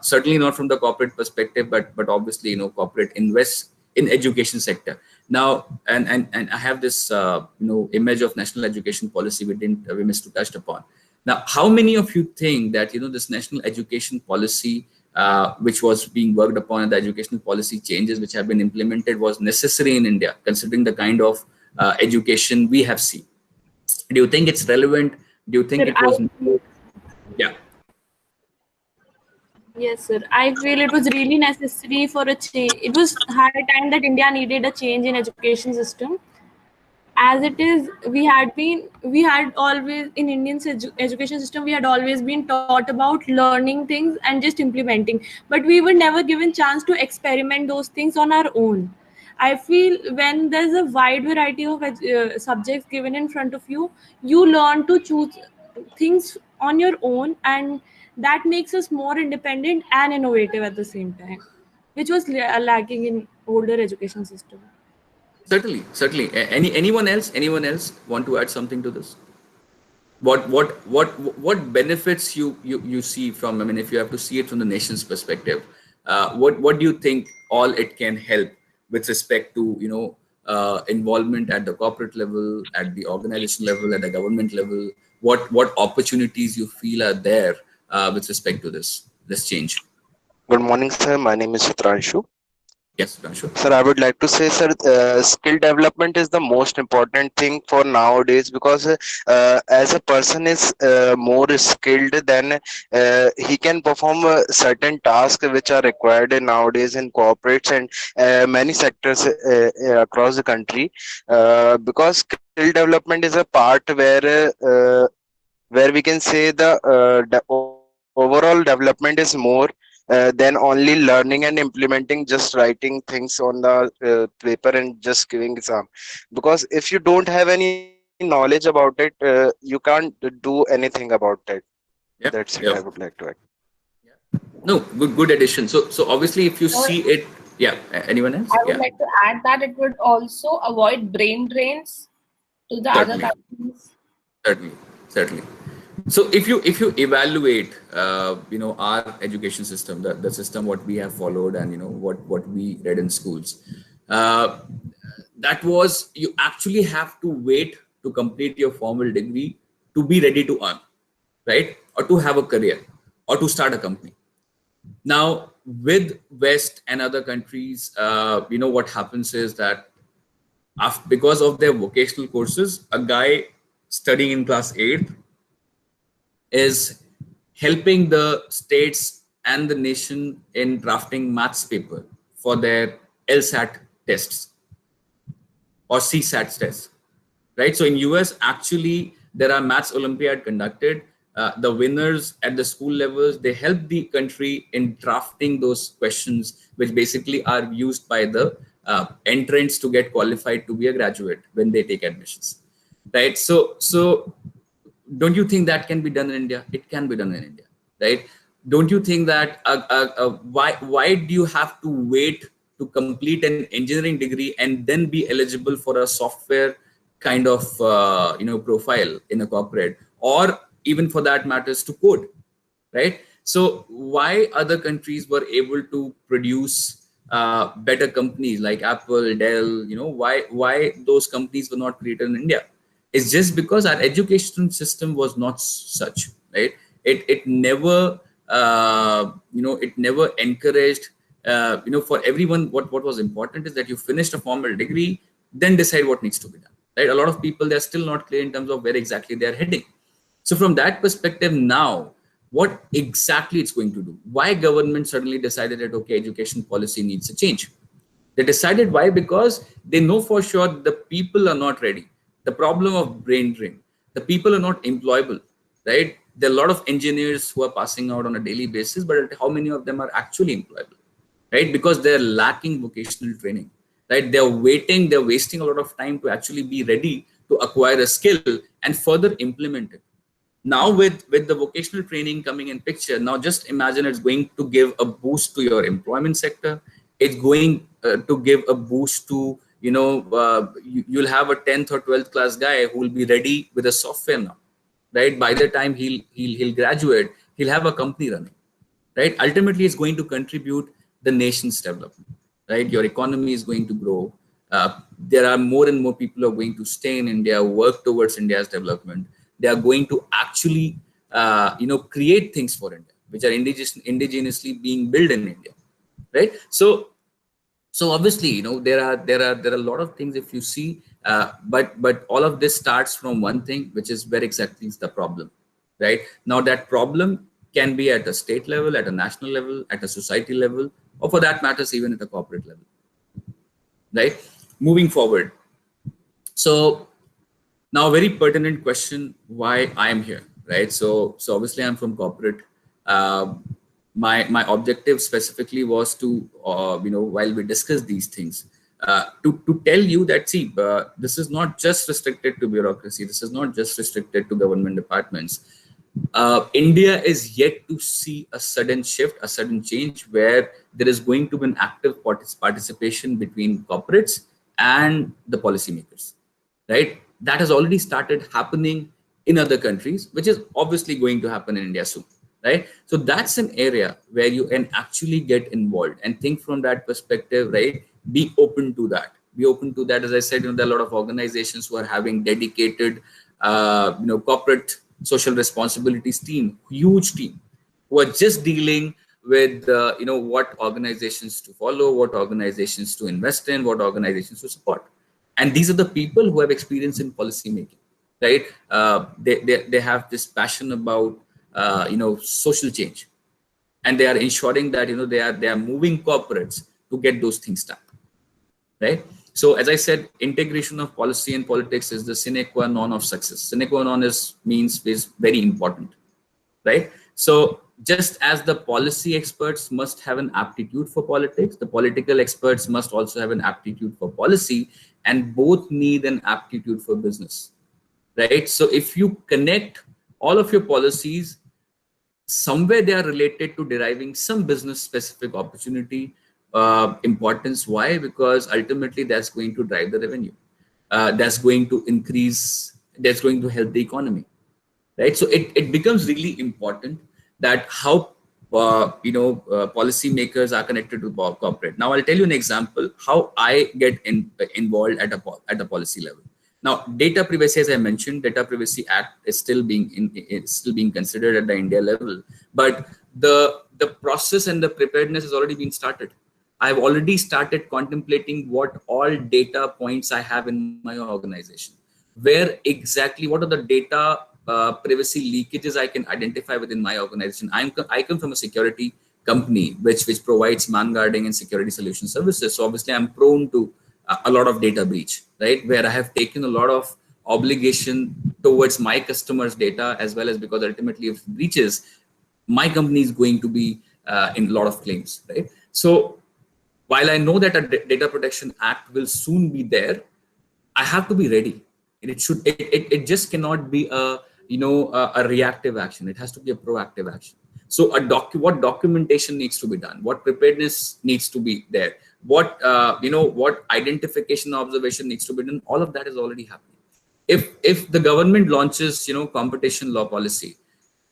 certainly not from the corporate perspective, but obviously, corporate invests in education sector. Now, and I have this, image of national education policy we missed to touch upon. Now, how many of you think that, this national education policy, which was being worked upon, and the educational policy changes which have been implemented was necessary in India, considering the kind of education we have seen? Do you think it's relevant? Do you think Sir, it was? Yeah. Yes, sir. I feel it was really necessary for a change. It was high time that India needed a change in education system. As it is, we had always in Indian education system, we had always been taught about learning things and just implementing, but we were never given chance to experiment those things on our own. I feel when there's a wide variety of subjects given in front of you, you learn to choose things on your own, and that makes us more independent and innovative at the same time, which was lacking in older education system. Certainly, certainly. Anyone else? Anyone else want to add something to this? What benefits you see from? I mean, if you have to see it from the nation's perspective, what do you think all it can help with respect to involvement at the corporate level, at the organization level, at the government level? What opportunities you feel are there with respect to this change? Good morning, sir. My name is Sutranshu. Yes, sure. Sir, I would like to say, sir, skill development is the most important thing for nowadays, because as a person is more skilled, then he can perform certain tasks which are required nowadays in corporates and many sectors across the country. Because skill development is a part where we can say the overall development is more than only learning and implementing, just writing things on the paper and just giving exam. Because if you don't have any knowledge about it, you can't do anything about it. Yep. That's it. Yep. I would like to add. No, good addition. So obviously, if you see it, yeah. Anyone else? I would like to add that it would also avoid brain drains to the other countries. Certainly. So if you evaluate, our education system, the system what we have followed, and what we read in schools, that was you actually have to wait to complete your formal degree to be ready to earn, right, or to have a career, or to start a company. Now with West and other countries, what happens is that because of their vocational courses, a guy studying in class 8th is helping the states and the nation in drafting maths paper for their LSAT tests or CSAT tests, right? So in US, actually, there are maths Olympiad conducted. The winners at the school levels, they help the country in drafting those questions, which basically are used by the entrants to get qualified to be a graduate when they take admissions, right? So don't you think that can be done in India? It can be done in India, right? Don't you think that why do you have to wait to complete an engineering degree and then be eligible for a software kind of profile in a corporate, or even for that matters to code, right? So why other countries were able to produce better companies like Apple, Dell, why those companies were not created in India? It's just because our education system was not such, right? It never it never encouraged for everyone. What was important is that you finished a formal degree, then decide what needs to be done, right? A lot of people, they're still not clear in terms of where exactly they're heading. So from that perspective, now what exactly it's going to do? Why government suddenly decided that okay, education policy needs a change? They decided why? Because they know for sure the people are not ready. The problem of brain drain, the people are not employable, right? There are a lot of engineers who are passing out on a daily basis, but how many of them are actually employable, right? Because they're lacking vocational training, right? They're wasting a lot of time to actually be ready to acquire a skill and further implement it. Now with the vocational training coming in picture, now just imagine it's going to give a boost to your employment sector. It's going to give a boost to, you'll have a 10th or 12th class guy who will be ready with a software now, right? By the time he'll graduate, he'll have a company running, right? Ultimately, it's going to contribute the nation's development, right? Your economy is going to grow. There are more and more people who are going to stay in India, work towards India's development. They are going to actually, create things for India, which are indigenously being built in India, right? So So obviously, you know, there are a lot of things if you see, but all of this starts from one thing, which is where exactly is the problem, right? Now that problem can be at a state level, at a national level, at a society level, or for that matters, even at a corporate level, right? Moving forward. So now, a very pertinent question: why I am here, right? So obviously I'm from corporate. My objective specifically was to, you know, while we discuss these things, to tell you that, see, this is not just restricted to bureaucracy. This is not just restricted to government departments. India is yet to see a sudden shift, a sudden change where there is going to be an active participation between corporates and the policymakers, right? That has already started happening in other countries, which is obviously going to happen in India soon, right? So that's an area where you can actually get involved and think from that perspective, right? Be open to that. Be open to that. As I said, you know, there are a lot of organizations who are having dedicated, you know, corporate social responsibilities team, huge team, who are just dealing with, you know, what organizations to follow, what organizations to invest in, what organizations to support. And these are the people who have experience in policy making, right? They have this passion about, you know, social change, and they are ensuring that, you know, they are moving corporates to get those things done, right? So as I said, integration of policy and politics is the sine qua non of success. Sine qua non is very important, right? So just as the policy experts must have an aptitude for politics, the political experts must also have an aptitude for policy, and both need an aptitude for business, right? So if you connect all of your policies, somewhere they are related to deriving some business specific opportunity, importance. Why? Because ultimately that's going to drive the revenue. That's going to increase, that's going to help the economy, right? So it becomes really important that how, you know, policymakers are connected to corporate. Now I'll tell you an example how I get involved at a policy level. Now, data privacy, as I mentioned, Data Privacy Act is still being considered at the India level, but the process and the preparedness has already been started. I've already started contemplating what all data points I have in my organization, where exactly what are the data privacy leakages I can identify within my organization. I come from a security company which provides man guarding and security solution services. So obviously I'm prone to a lot of data breach, right? Where I have taken a lot of obligation towards my customers' data, as well as because ultimately if breaches, my company is going to be in a lot of claims, right? So while I know that a Data Protection Act will soon be there, I have to be ready. It just cannot be a, you know, a reactive action. It has to be a proactive action. So what documentation needs to be done, what preparedness needs to be there, what you know, what identification observation needs to be done, all of that is already happening. If the government launches, you know, competition law policy,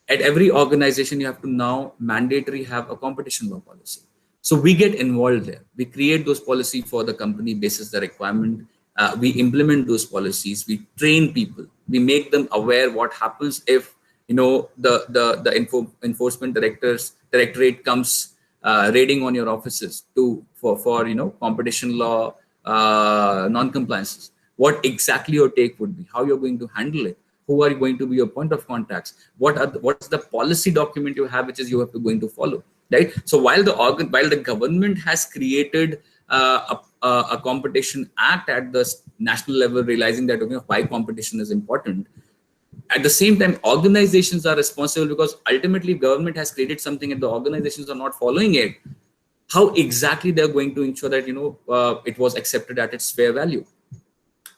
at every organization you have to now mandatory have a competition law policy. So we get involved there. We create those policy for the company basis the requirement. We implement those policies. We train people. We make them aware what happens if, you know, the enforcement directorate comes raiding on your offices for you know, competition law non-compliances. What exactly your take would be? How you're going to handle it? Who are going to be your point of contacts? What's the policy document you have, which is you have to going to follow? Right. So while the government has created a competition act at the national level, realizing that, okay, why competition is important, at the same time organizations are responsible, because ultimately government has created something and the organizations are not following it. How exactly they're going to ensure that, you know, it was accepted at its fair value?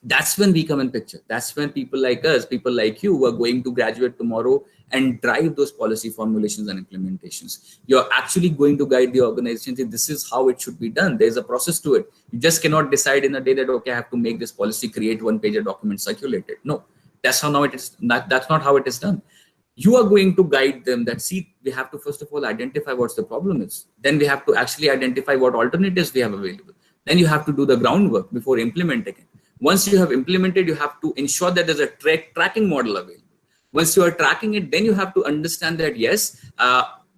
That's when we come in picture. That's when people like us, people like you, who are going to graduate tomorrow and drive those policy formulations and implementations. You're actually going to guide the organization. Say, this is how it should be done. There's a process to it. You just cannot decide in a day that, okay, I have to make this policy, create one-page document, circulate it. No, that's how now it is. That's not how it is done. You are going to guide them that, see, we have to first of all identify what the problem is. Then we have to actually identify what alternatives we have available. Then you have to do the groundwork before implementing it. Once you have implemented, you have to ensure that there's a tracking model available. Once you are tracking it, then you have to understand that, yes,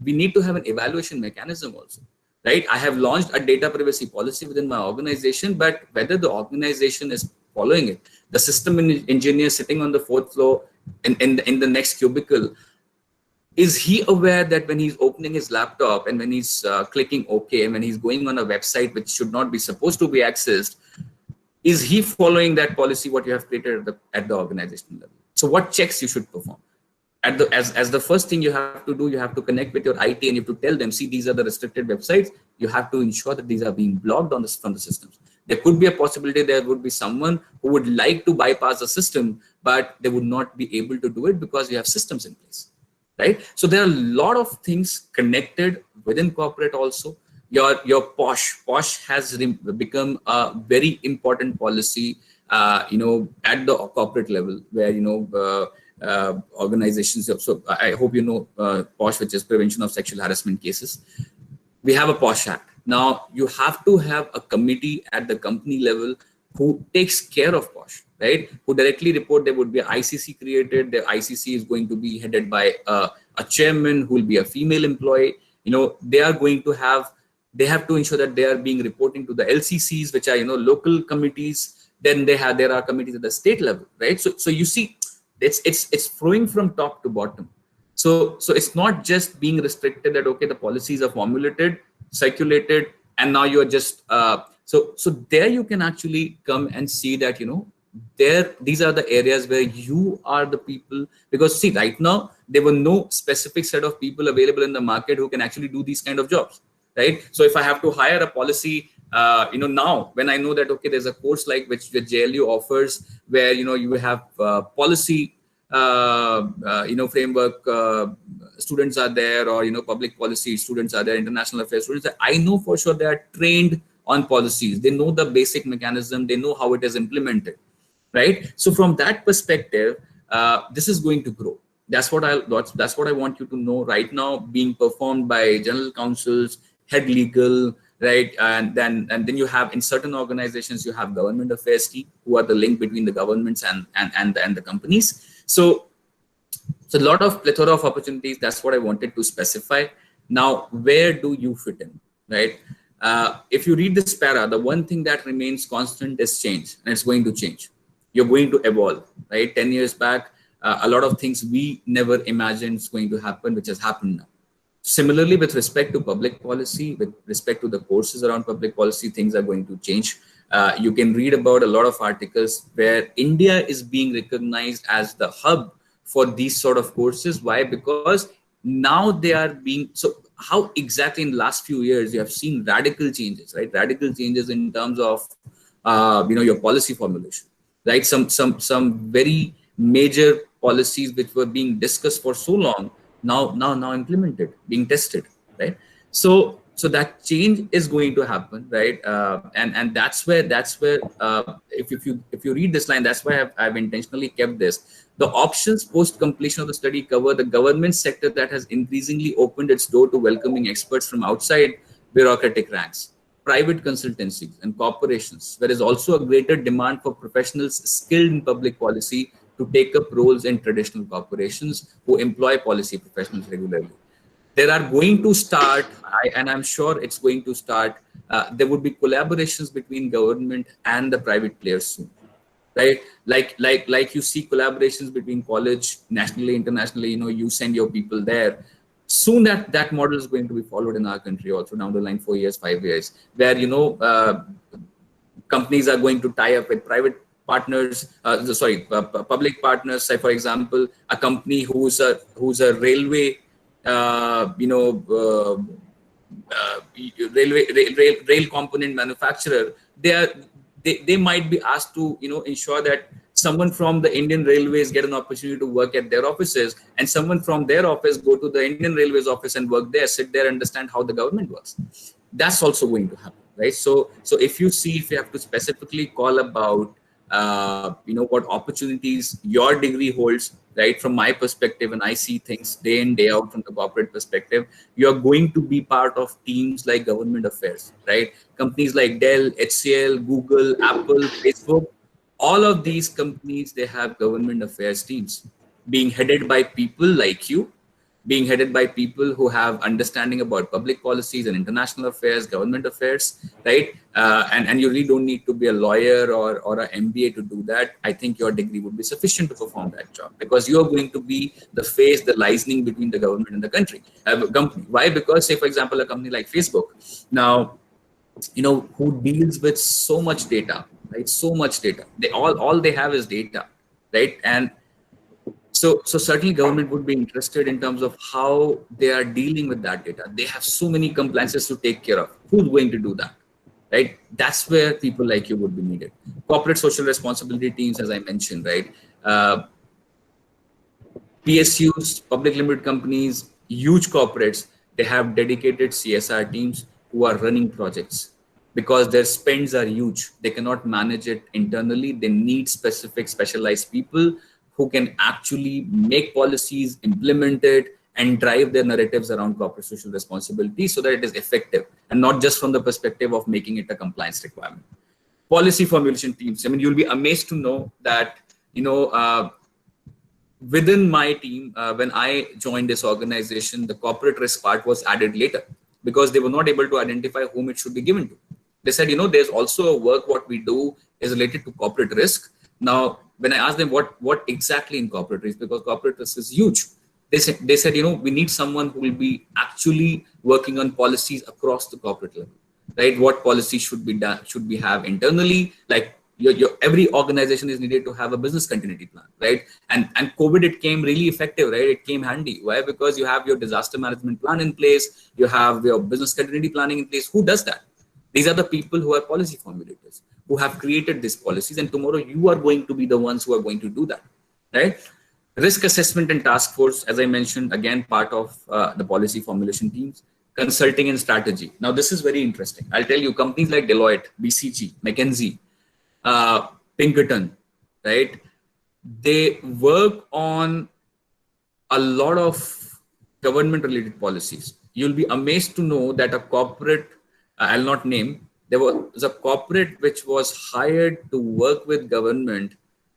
we need to have an evaluation mechanism also, right? I have launched a data privacy policy within my organization, but whether the organization is following it, the system engineer sitting on the fourth floor in the next cubicle, is he aware that when he's opening his laptop and when he's clicking OK and when he's going on a website which should not be supposed to be accessed, is he following that policy what you have created at the organizational level? So what checks you should perform? As the first thing you have to do, you have to connect with your IT and you have to tell them, see, these are the restricted websites. You have to ensure that these are being blocked from the systems. There could be a possibility there would be someone who would like to bypass the system, but they would not be able to do it because you have systems in place. Right? So there are a lot of things connected within corporate also. Your POSH has become a very important policy, at the corporate level where, organizations. So I hope you know POSH, which is Prevention of Sexual Harassment Cases. We have a POSH Act. Now you have to have a committee at the company level who takes care of POSH. Right, who directly report. There would be an ICC created. The ICC is going to be headed by a chairman who will be a female employee. They are going to have. They have to ensure that they are being reporting to the LCCs, which are local committees. Then there are committees at the state level, right? So you see, it's flowing from top to bottom. So it's not just being restricted that okay, the policies are formulated, circulated, and now you are just so there you can actually come and see that these are the areas where you are the people, because see, right now there were no specific set of people available in the market who can actually do these kind of jobs, right? So if I have to hire a policy, now when I know that okay, there's a course like which JLU offers where you have policy framework students are there, or public policy students are there, international affairs students, I know for sure they are trained on policies. They know the basic mechanism, they know how it is implemented. Right. So from that perspective, this is going to grow. That's what I want you to know right now, being performed by general counsels, head legal, right? And then you have in certain organizations, you have government affairs team who are the link between the governments and the companies. So a lot of plethora of opportunities. That's what I wanted to specify. Now, where do you fit in, right? If you read this para, the one thing that remains constant is change, and it's going to change. You're going to evolve, right? 10 years back, a lot of things we never imagined is going to happen, which has happened now. Similarly, with respect to public policy, with respect to the courses around public policy, things are going to change. You can read about a lot of articles where India is being recognized as the hub for these sort of courses. Why? Because now they are being, so how exactly in the last few years you have seen radical changes, right? Radical changes in terms of, your policy formulation. Right, some very major policies which were being discussed for so long now implemented, being tested, right? So that change is going to happen, right? And that's where if you read this line, that's why I've intentionally kept this. The options post completion of the study cover the government sector that has increasingly opened its door to welcoming experts from outside bureaucratic ranks, private consultancies and corporations, there is also a greater demand for professionals skilled in public policy to take up roles in traditional corporations who employ policy professionals regularly. There are going to start, and I'm sure it's going to start, there would be collaborations between government and the private players soon, right? Like you see collaborations between college, nationally, internationally, you send your people there. Soon that model is going to be followed in our country also down the line, 4 years, 5 years, where companies are going to tie up with private partners, public partners. Say for example, a company who's a railway, rail component manufacturer. They might be asked to ensure that someone from the Indian Railways get an opportunity to work at their offices, and someone from their office go to the Indian Railways office and work there, sit there, understand how the government works. That's also going to happen, right? So if you have to specifically call about, what opportunities your degree holds, right? From my perspective, and I see things day in, day out from the corporate perspective, you're going to be part of teams like government affairs, right? Companies like Dell, HCL, Google, Apple, Facebook, all of these companies, they have government affairs teams being headed by people like you, being headed by people who have understanding about public policies and international affairs, government affairs, right? And you really don't need to be a lawyer or an MBA to do that. I think your degree would be sufficient to perform that job, because you are going to be the face, the liaison between the government and the company. Why? Because, say, for example, a company like Facebook, now, who deals with so much data, right? So much data. All they have is data, right? And so certainly government would be interested in terms of how they are dealing with that data. They have so many compliances to take care of. Who's going to do that, right? That's where people like you would be needed. Corporate social responsibility teams, as I mentioned, right? PSUs, public limited companies, huge corporates, they have dedicated CSR teams who are running projects, because their spends are huge. They cannot manage it internally. They need specialized people who can actually make policies, implement it, and drive their narratives around corporate social responsibility so that it is effective, and not just from the perspective of making it a compliance requirement. Policy formulation teams. I mean, you'll be amazed to know that, within my team, when I joined this organization, the corporate risk part was added later, because they were not able to identify whom it should be given to. They said, there's also a work what we do is related to corporate risk. Now, when I asked them what exactly in corporate risk, because corporate risk is huge, they said, we need someone who will be actually working on policies across the corporate level, right? What policies should be done, should we have internally? Like every organization is needed to have a business continuity plan, right? And COVID, it came really effective, right? It came handy. Why? Because you have your disaster management plan in place, you have your business continuity planning in place. Who does that? These are the people who are policy formulators, who have created these policies, and tomorrow you are going to be the ones who are going to do that, right? Risk assessment and task force, as I mentioned, again, part of the policy formulation teams. Consulting and strategy. Now, this is very interesting. I'll tell you, companies like Deloitte, BCG, McKinsey, Pinkerton, right? They work on a lot of government-related policies. You'll be amazed to know that a corporate, I'll not name, there was a corporate which was hired to work with government,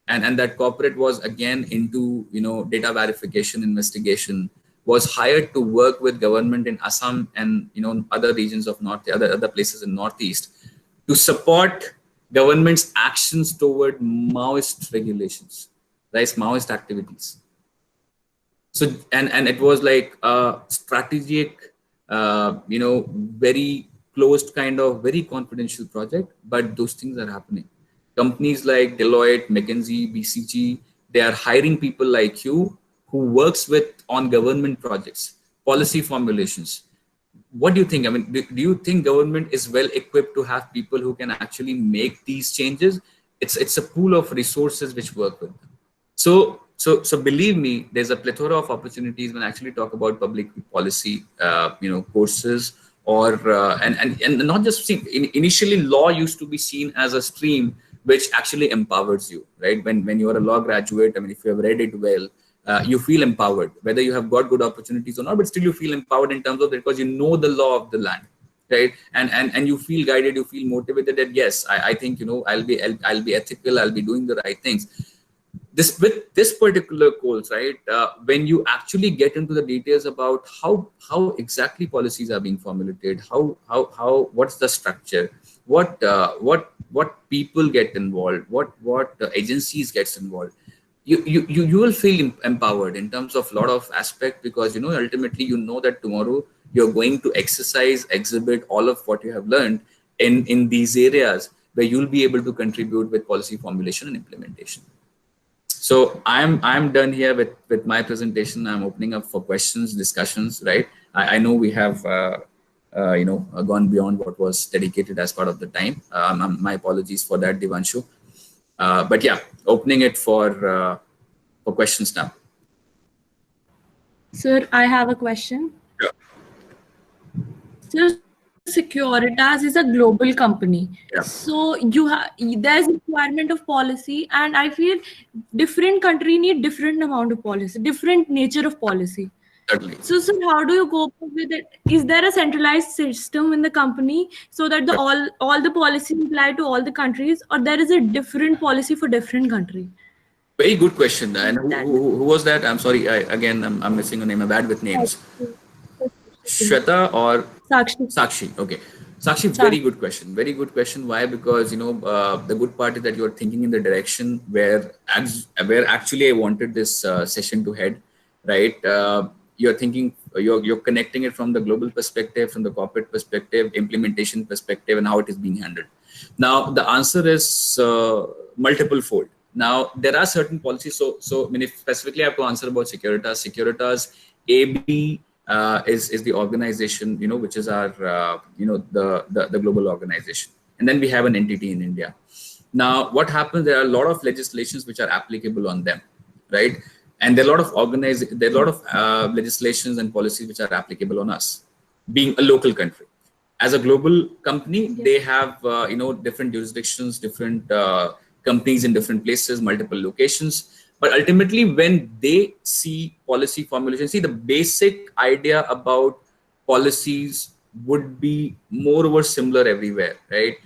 and that corporate was again into data verification investigation, was hired to work with government in Assam and other regions of North, other places in Northeast, to support government's actions toward Maoist regulations, right? Maoist activities. So and it was like a strategic, very closed kind of very confidential project, but those things are happening. Companies like Deloitte, McKinsey, BCG, they are hiring people like you who works on government projects, policy formulations. What do you think? I mean, do you think government is well equipped to have people who can actually make these changes? It's a pool of resources which work with them. So believe me, there's a plethora of opportunities when I actually talk about public policy, courses, or and not just initially law used to be seen as a stream which actually empowers you, right? When you're a law graduate, I mean, if you have read it well, you feel empowered, whether you have got good opportunities or not, but still you feel empowered in terms of because you know the law of the land, right? And you feel guided, you feel motivated that yes, I think I'll be ethical, I'll be doing the right things. With this particular course, right? When you actually get into the details about how exactly policies are being formulated, what's the structure, what people get involved, what agencies gets involved, you will feel empowered in terms of a lot of aspect, because ultimately that tomorrow you're going to exhibit all of what you have learned in these areas where you'll be able to contribute with policy formulation and implementation. So I'm done here with my presentation. I'm opening up for questions, discussions, right? I know we have gone beyond what was dedicated as part of the time. My apologies for that, Devanshu. But yeah, opening it for questions now. Sir, I have a question. Yeah. Sir, Securitas is a global company. Yeah. So there's a requirement of policy, and I feel different country need different amount of policy, different nature of policy. Certainly. So how do you cope with it? Is there a centralized system in the company so that all the policies apply to all the countries, or there is a different policy for different country? Very good question. And who was that? I'm sorry. I'm missing a name. I'm bad with names. Shweta or Sakshi. Sakshi. Okay. Sakshi, very good question. Very good question. Why? Because the good part is that you're thinking in the direction where actually I wanted this session to head, right? You're thinking, you're connecting it from the global perspective, from the corporate perspective, implementation perspective, and how it is being handled. Now, the answer is multiple fold. Now, there are certain policies. So I mean, if specifically I have to answer about Securitas AB is the organization, which is our, the global organization. And then we have an entity in India. Now, what happens, there are a lot of legislations which are applicable on them, right? And there are a lot of legislations and policies which are applicable on us, being a local country. As a global company, they have, different jurisdictions, different companies in different places, multiple locations. But ultimately, when they see policy formulation, see the basic idea about policies would be more or similar everywhere, right?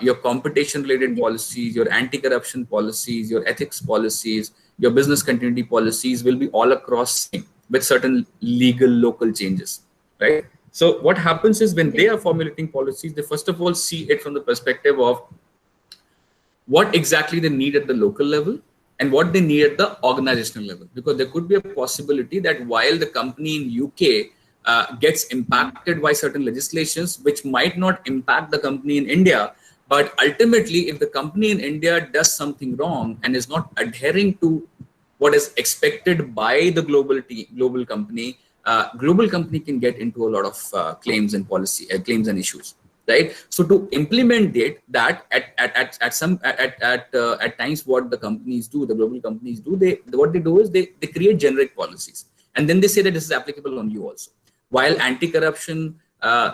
Your competition-related policies, your anti-corruption policies, your ethics policies, your business continuity policies will be all across same with certain legal local changes, right? So what happens is when they are formulating policies, they first of all see it from the perspective of what exactly they need at the local level and what they need at the organizational level, because there could be a possibility that while the company in UK gets impacted by certain legislations which might not impact the company in India, but ultimately if the company in India does something wrong and is not adhering to what is expected by the global company, global company can get into a lot of claims and policy claims and issues. Right. So to implement that at times, what the companies do, the global companies do, what they do is they create generic policies, and then they say that this is applicable on you also. While anti-corruption,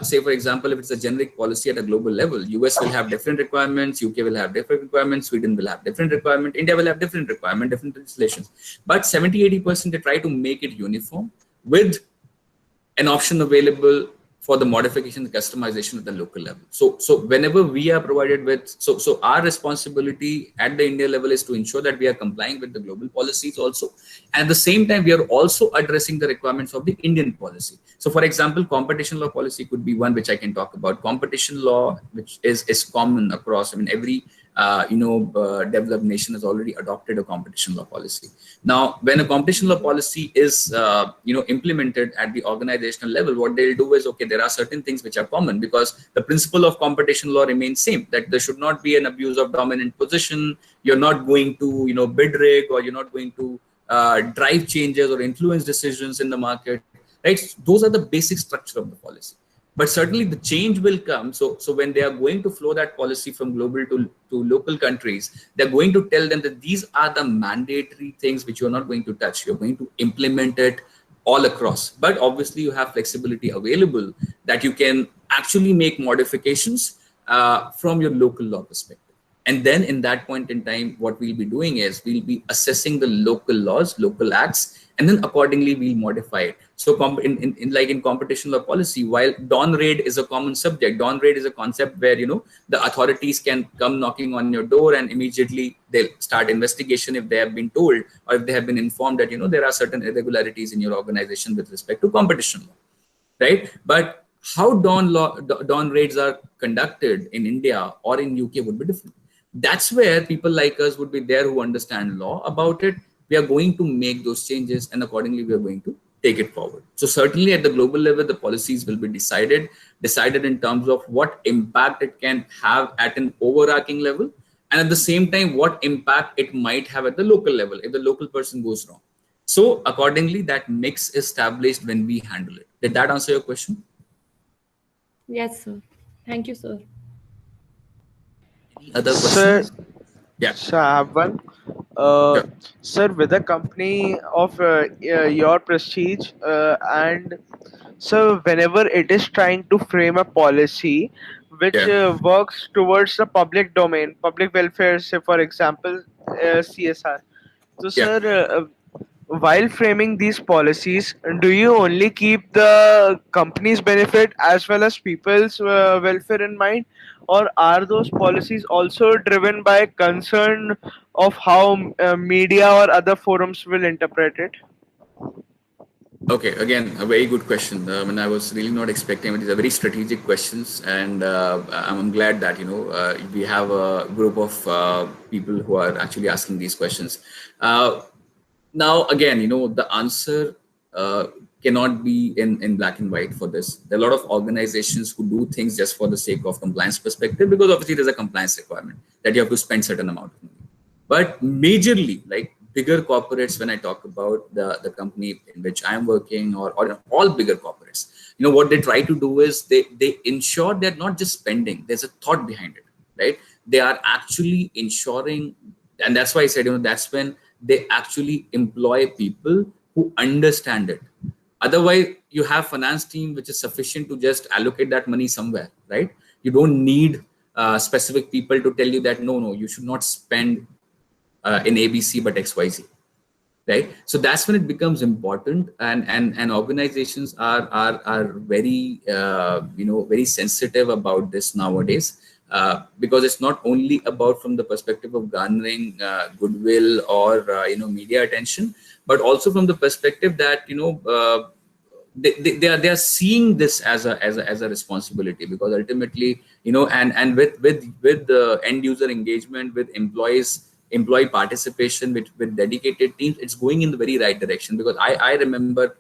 say for example, if it's a generic policy at a global level, US will have different requirements, UK will have different requirements, Sweden will have different requirement, India will have different requirement, different legislations. But 70-80% they try to make it uniform with an option available for the modification and customization at the local level. So whenever we are provided with, so our responsibility at the India level is to ensure that we are complying with the global policies also. And at the same time, we are also addressing the requirements of the Indian policy. So for example, competition law policy could be one which I can talk about. Competition law, which is common across, I mean, every developed nation has already adopted a competition law policy. Now, when a competition law policy is, implemented at the organizational level, what they'll do is, okay, there are certain things which are common because the principle of competition law remains same, that there should not be an abuse of dominant position. You're not going to, bid rig, or you're not going to drive changes or influence decisions in the market, right? Those are the basic structure of the policy. But certainly the change will come. So when they are going to flow that policy from global to local countries, they're going to tell them that these are the mandatory things which you're not going to touch. You're going to implement it all across. But obviously you have flexibility available that you can actually make modifications from your local law perspective. And then in that point in time, what we'll be doing is we'll be assessing the local laws, local acts, and then accordingly we'll modify it. So in competition law policy, while dawn raid is a common subject, dawn raid is a concept where, the authorities can come knocking on your door and immediately they'll start investigation if they have been told or if they have been informed that, there are certain irregularities in your organization with respect to competition law, right? But how dawn raids are conducted in India or in UK would be different. That's where people like us would be there who understand law about it. We are going to make those changes and accordingly we are going to take it forward. So certainly at the global level, the policies will be decided in terms of what impact it can have at an overarching level, and at the same time, what impact it might have at the local level if the local person goes wrong. So accordingly, that mix is established when we handle it. Did that answer your question? Yes, sir. Thank you, sir. Any other questions? Sir, Yeah. so I have one. Sure. Sir, with a company of your prestige, and so whenever it is trying to frame a policy which Yeah. works towards the public domain, public welfare, say for example, CSR. So, Yeah. sir, while framing these policies, do you only keep the company's benefit as well as people's welfare in mind, or are those policies also driven by concern of how media or other forums will interpret it? Okay, again, a very good question. And I was really not expecting it. These are very strategic questions, and I'm glad that we have a group of people who are actually asking these questions. Now, again, the answer cannot be in black and white for this. There are a lot of organizations who do things just for the sake of compliance perspective, because obviously there's a compliance requirement that you have to spend certain amount of money. But majorly, like bigger corporates, when I talk about the company in which I'm working, or all bigger corporates, what they try to do is they ensure they're not just spending, there's a thought behind it, right? They are actually ensuring, and that's why I said, that's when they actually employ people who understand it. Otherwise, you have finance team which is sufficient to just allocate that money somewhere, right? You don't need specific people to tell you that no, you should not spend in ABC but XYZ, right? So that's when it becomes important, and organizations are very very sensitive about this nowadays, because it's not only about from the perspective of garnering goodwill or media attention, but also from the perspective that they are seeing this as a responsibility, because ultimately and with the end user engagement, with employee participation, with dedicated teams, it's going in the very right direction. Because I remember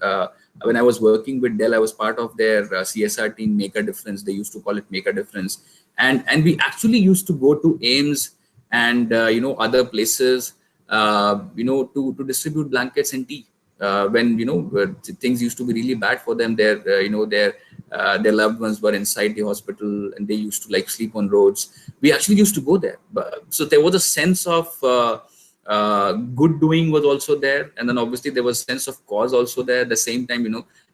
when I was working with Dell, I was part of their CSR team, Make a Difference. They used to call it Make a Difference, and we actually used to go to AIMS and other places to distribute blankets and tea. When things used to be really bad for them, their loved ones were inside the hospital and they used to like sleep on roads. We actually used to go there, so there was a sense of good doing was also there, and then obviously there was a sense of cause also there. At the same time,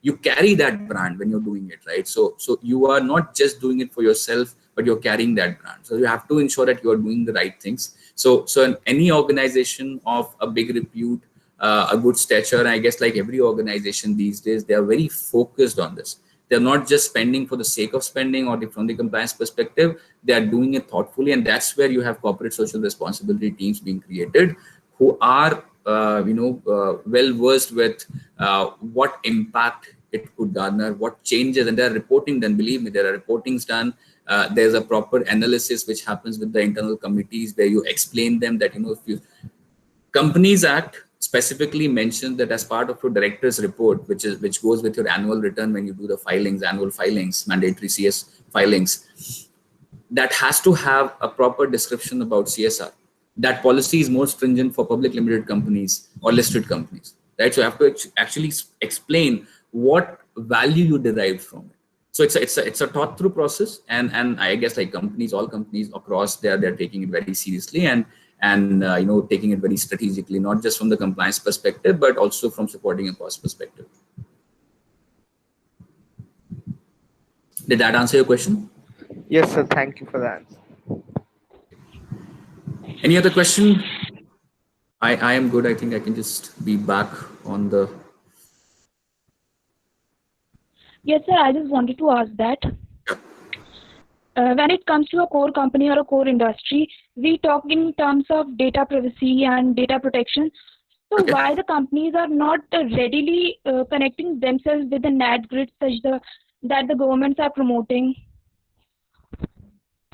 you carry that brand when you're doing it, right? So you are not just doing it for yourself, but you're carrying that brand. So you have to ensure that you are doing the right things. So in any organization of a big repute, a good stature, and I guess like every organization these days, they are very focused on this. They're not just spending for the sake of spending or from the compliance perspective. They are doing it thoughtfully, and that's where you have corporate social responsibility teams being created, who are well versed with what impact it could garner, what changes, and they're reporting done. Believe me, there are reportings done. There's a proper analysis which happens with the internal committees where you explain them that if you Companies Act specifically mentions that as part of your director's report, which goes with your annual return when you do the annual filings, mandatory CS filings, that has to have a proper description about CSR. That policy is more stringent for public limited companies or listed companies, right? So you have to actually explain what value you derived from it. So it's a thought through process, and I guess like all companies across they're taking it very seriously and taking it very strategically, not just from the compliance perspective, but also from supporting a cost perspective. Did that answer your question? Yes, sir. Thank you for that. Any other question? I am good. I think I can just be back on the. Yes, sir. I just wanted to ask that. When it comes to a core company or a core industry, we talk in terms of data privacy and data protection. So Okay. why the companies are not readily connecting themselves with the NAT grid that the governments are promoting?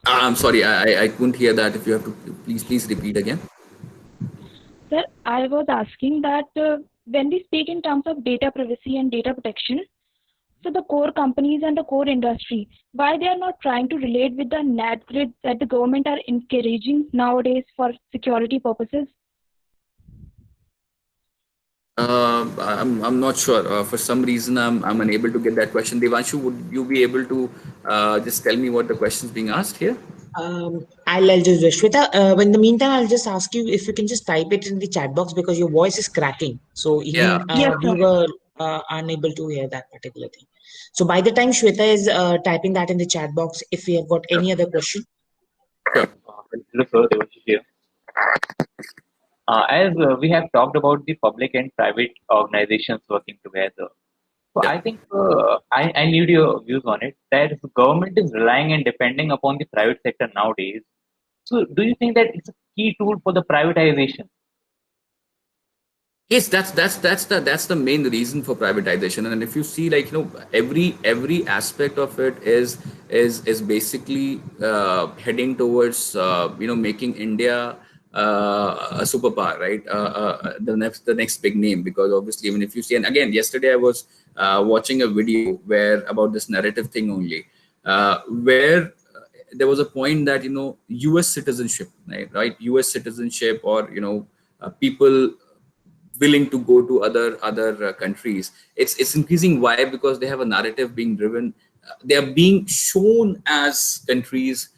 I'm sorry, I couldn't hear that. If you have to please repeat again. Sir, I was asking that when we speak in terms of data privacy and data protection, so the core companies and the core industry, why they are not trying to relate with the NAT grid that the government are encouraging nowadays for security purposes? I'm not sure. For some reason, I'm unable to get that question. Devanshu, would you be able to just tell me what the question is being asked here? I'll just Shweta. In the meantime, I'll just ask you if you can just type it in the chat box because your voice is cracking. So even Yes, we sir. were unable to hear that particular thing. So by the time Shweta is typing that in the chat box, if we have got any other question. Sure. Hello, sir. Devanshish here. As we have talked about the public and private organizations working together, so Yeah. I think I need your views on it. That if the government is relying and depending upon the private sector nowadays, so do you think that it's a key tool for the privatization? Yes, that's the main reason for privatization. And if you see, like, every aspect of it is basically heading towards making India a superpower, right? The next big name, because obviously, even if you see, and again, yesterday I was watching a video where about this narrative thing only, where there was a point that U.S. citizenship, right? U.S. citizenship, or people willing to go to other countries. It's increasing. Why? Because they have a narrative being driven. They are being shown as countries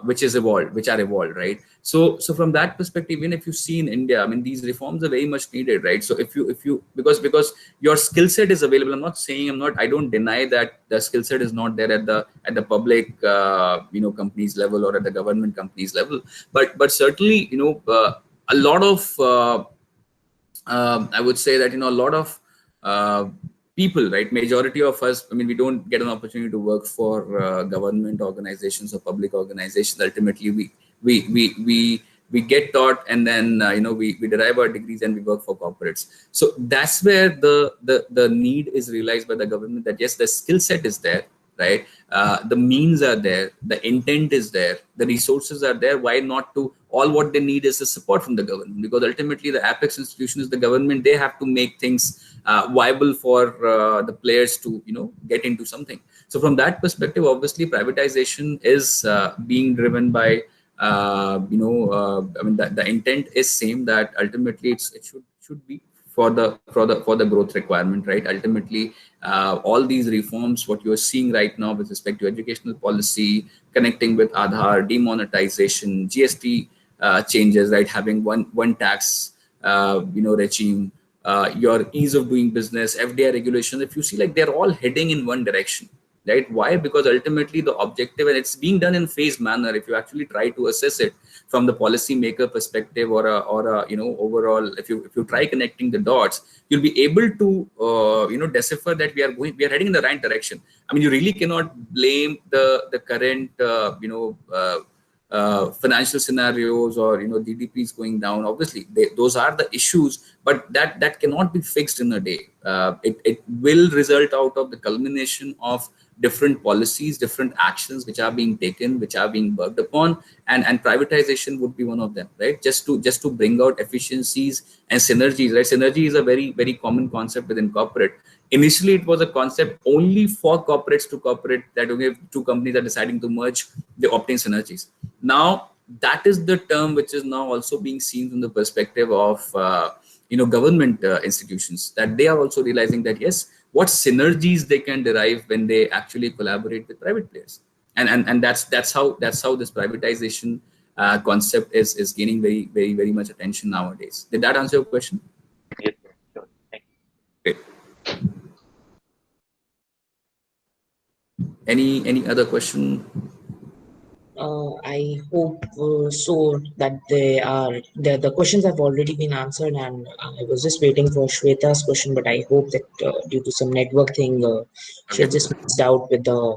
which are evolved, right? So from that perspective, even if you see in India, I mean, these reforms are very much needed, right? So if you because your skill set is available. I don't deny that the skill set is not there at the public companies level or at the government companies level, but certainly a lot of I would say that a lot of people, right? Majority of us, I mean, we don't get an opportunity to work for government organizations or public organizations. Ultimately, we get taught, and then we derive our degrees and we work for corporates. So that's where the need is realized by the government, that yes, the skill set is there, right? The means are there, the intent is there, the resources are there. Why not to? All what they need is the support from the government, because ultimately the apex institution is the government. They have to make things viable for the players to get into something. So from that perspective, obviously privatization is being driven by I mean, the intent is same, that ultimately it should be for the growth requirement, right? Ultimately, all these reforms, what you are seeing right now with respect to educational policy, connecting with Aadhaar, demonetization, GST changes, right? Having one tax regime, your ease of doing business, FDI regulation. If you see, like, they're all heading in one direction, right? Why? Because ultimately the objective, and it's being done in phased manner. If you actually try to assess it from the policy maker perspective, or a overall, if you try connecting the dots, you'll be able to decipher that we are heading in the right direction. I mean, you really cannot blame the current financial scenarios, or GDP is going down. Obviously, those are the issues, but that cannot be fixed in a day. It will result out of the culmination of different policies, different actions which are being taken, which are being worked upon, and privatization would be one of them, right? Just to bring out efficiencies and synergies, right? Synergy is a very, very common concept within corporate. Initially, it was a concept only for corporates to corporate, that okay, two companies are deciding to merge, they obtain synergies. Now, that is the term which is now also being seen from the perspective of government institutions, that they are also realizing that yes, what synergies they can derive when they actually collaborate with private players, and that's how this privatization concept is gaining very, very, very much attention nowadays. Did that answer your question? Yes, sure. Thank Great. Any other question? I hope so that the questions have already been answered, and I was just waiting for Shweta's question, but I hope that due to some network thing, she just missed out with the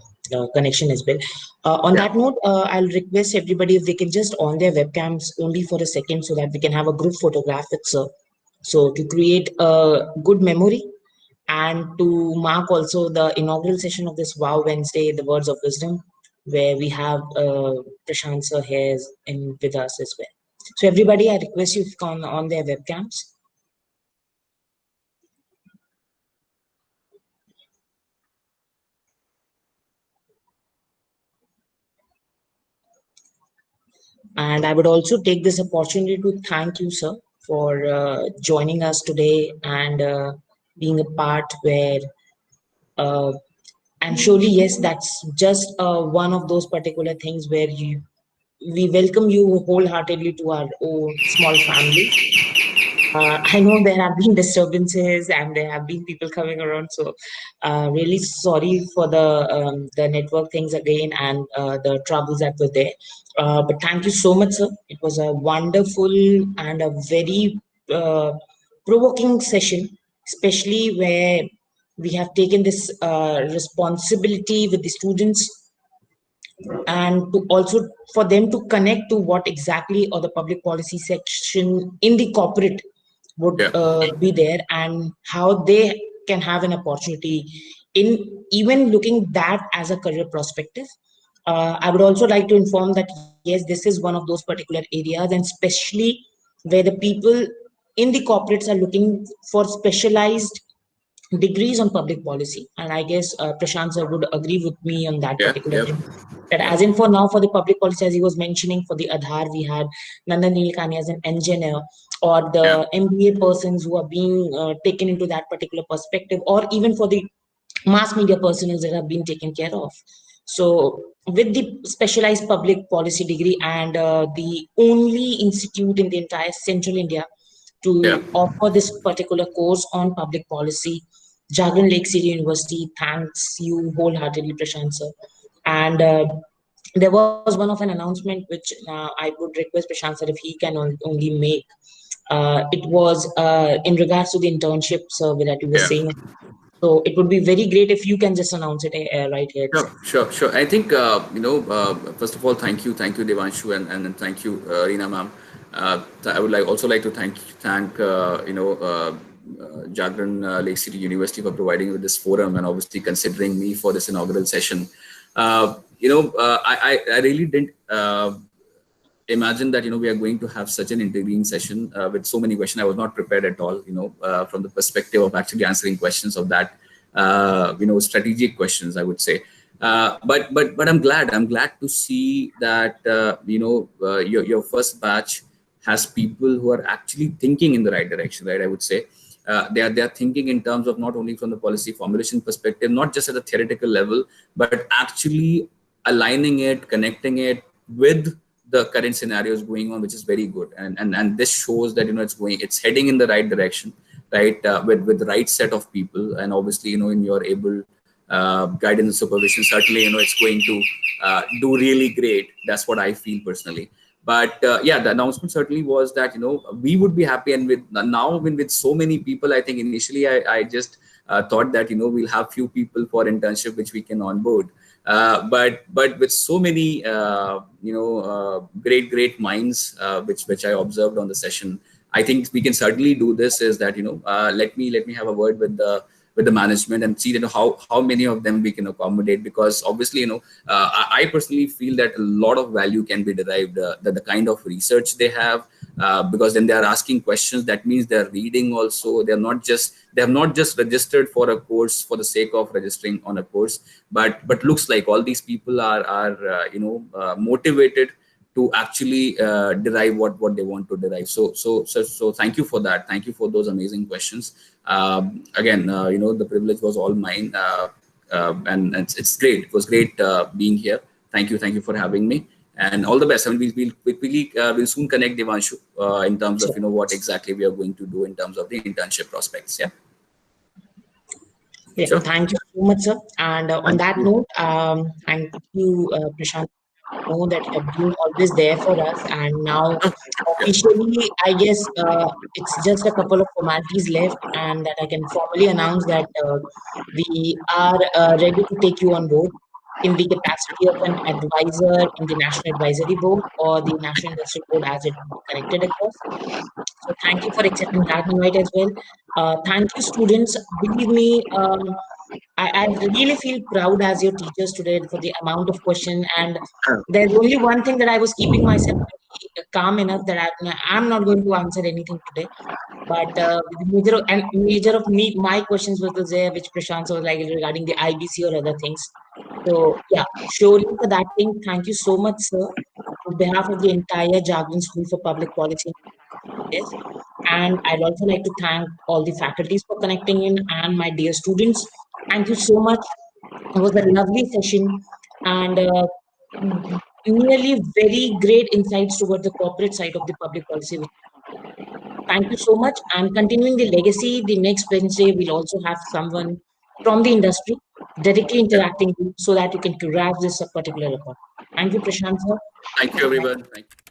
connection as well. On that note, I'll request everybody if they can just on their webcams only for a second, so that we can have a group photograph with sir. So to create a good memory, and to mark also the inaugural session of this Wow Wednesday, the Words of Wisdom, where we have Prashant sir here with us as well. So everybody, I request you to come on their webcams. And I would also take this opportunity to thank you, sir, for joining us today, and being a part where and surely, yes, that's just one of those particular things where we welcome you wholeheartedly to our own small family. I know there have been disturbances and there have been people coming around, so really sorry for the network things again and the troubles that were there. But thank you so much, sir. It was a wonderful and a very provoking session, especially where we have taken this responsibility with the students and to also for them to connect to what exactly or the public policy section in the corporate would be there and how they can have an opportunity in even looking that as a career perspective. I would also like to inform that yes, this is one of those particular areas, and especially where the people in the corporates are looking for specialized degrees on public policy. And I guess Prashant sir would agree with me on that particular thing. That as in for now, for the public policy, as he was mentioning, for the Aadhaar, we had Nandan Nilekani as an engineer, or the MBA persons who are being taken into that particular perspective, or even for the mass media personnel that have been taken care of. So with the specialized public policy degree and the only institute in the entire central India to offer this particular course on public policy, Jagran Lake City University thanks you wholeheartedly, Prashant sir. And there was one of an announcement which I would request Prashant sir if he can only make. It was in regards to the internship survey that you were saying. So it would be very great if you can just announce it right here. Sure. I think first of all, thank you, Devanshu, and thank you, Reena ma'am. I would also like to thank Jagran Lake City University for providing with this forum and obviously considering me for this inaugural session. I really didn't imagine that we are going to have such an intriguing session with so many questions. I was not prepared at all, from the perspective of actually answering questions of that, strategic questions, I would say. But I'm glad to see that your first batch has people who are actually thinking in the right direction, right? I would say they are thinking in terms of not only from the policy formulation perspective, not just at a theoretical level, but actually aligning it, connecting it with the current scenarios going on, which is very good. And this shows that it's heading in the right direction, right? With the right set of people, and obviously in your able guidance and supervision, certainly it's going to do really great. That's what I feel personally. But the announcement certainly was that we would be happy, and with so many people, I think initially I just thought that we'll have few people for internship which we can onboard. But with so many great minds which I observed on the session, I think we can certainly do this. Is that let me have a word with the management and see how many of them we can accommodate, because obviously I personally feel that a lot of value can be derived, that the kind of research they have, because then they are asking questions. That means they're reading also. They have not just registered for a course for the sake of registering on a course, but looks like all these people are motivated to actually derive what they want to derive. So thank you for that. Thank you for those amazing questions. Again, the privilege was all mine, and it's great. It was great being here. Thank you for having me, and all the best. I mean, we'll soon connect, Devanshu, in terms of what exactly we are going to do in terms of the internship prospects. Sure. Thank you so much, sir. And on that note, thank you, Prashant. Know that you have been always there for us, and now officially I guess it's just a couple of formalities left, and that I can formally announce that we are ready to take you on board in the capacity of an advisor in the National Advisory Board or the National Industry Board as it connected across. So thank you for accepting that invite as well. Thank you, students. Believe me, I really feel proud as your teachers today for the amount of question. And there's only one thing that I was keeping myself calm enough that I'm not going to answer anything today. But major of me, my questions was there, which Prashant was like regarding the IBC or other things. So yeah, surely for that thing, thank you so much, sir, on behalf of the entire Jagran School for Public Policy. Yes. And I'd also like to thank all the faculties for connecting in, and my dear students. Thank you so much. It was a lovely session, and nearly very great insights toward the corporate side of the public policy. Thank you so much. And continuing the legacy, the next Wednesday we'll also have someone from the industry directly interacting with you so that you can grasp this particular report. Thank you, Prashant sir. Thank you, everyone. Thank you.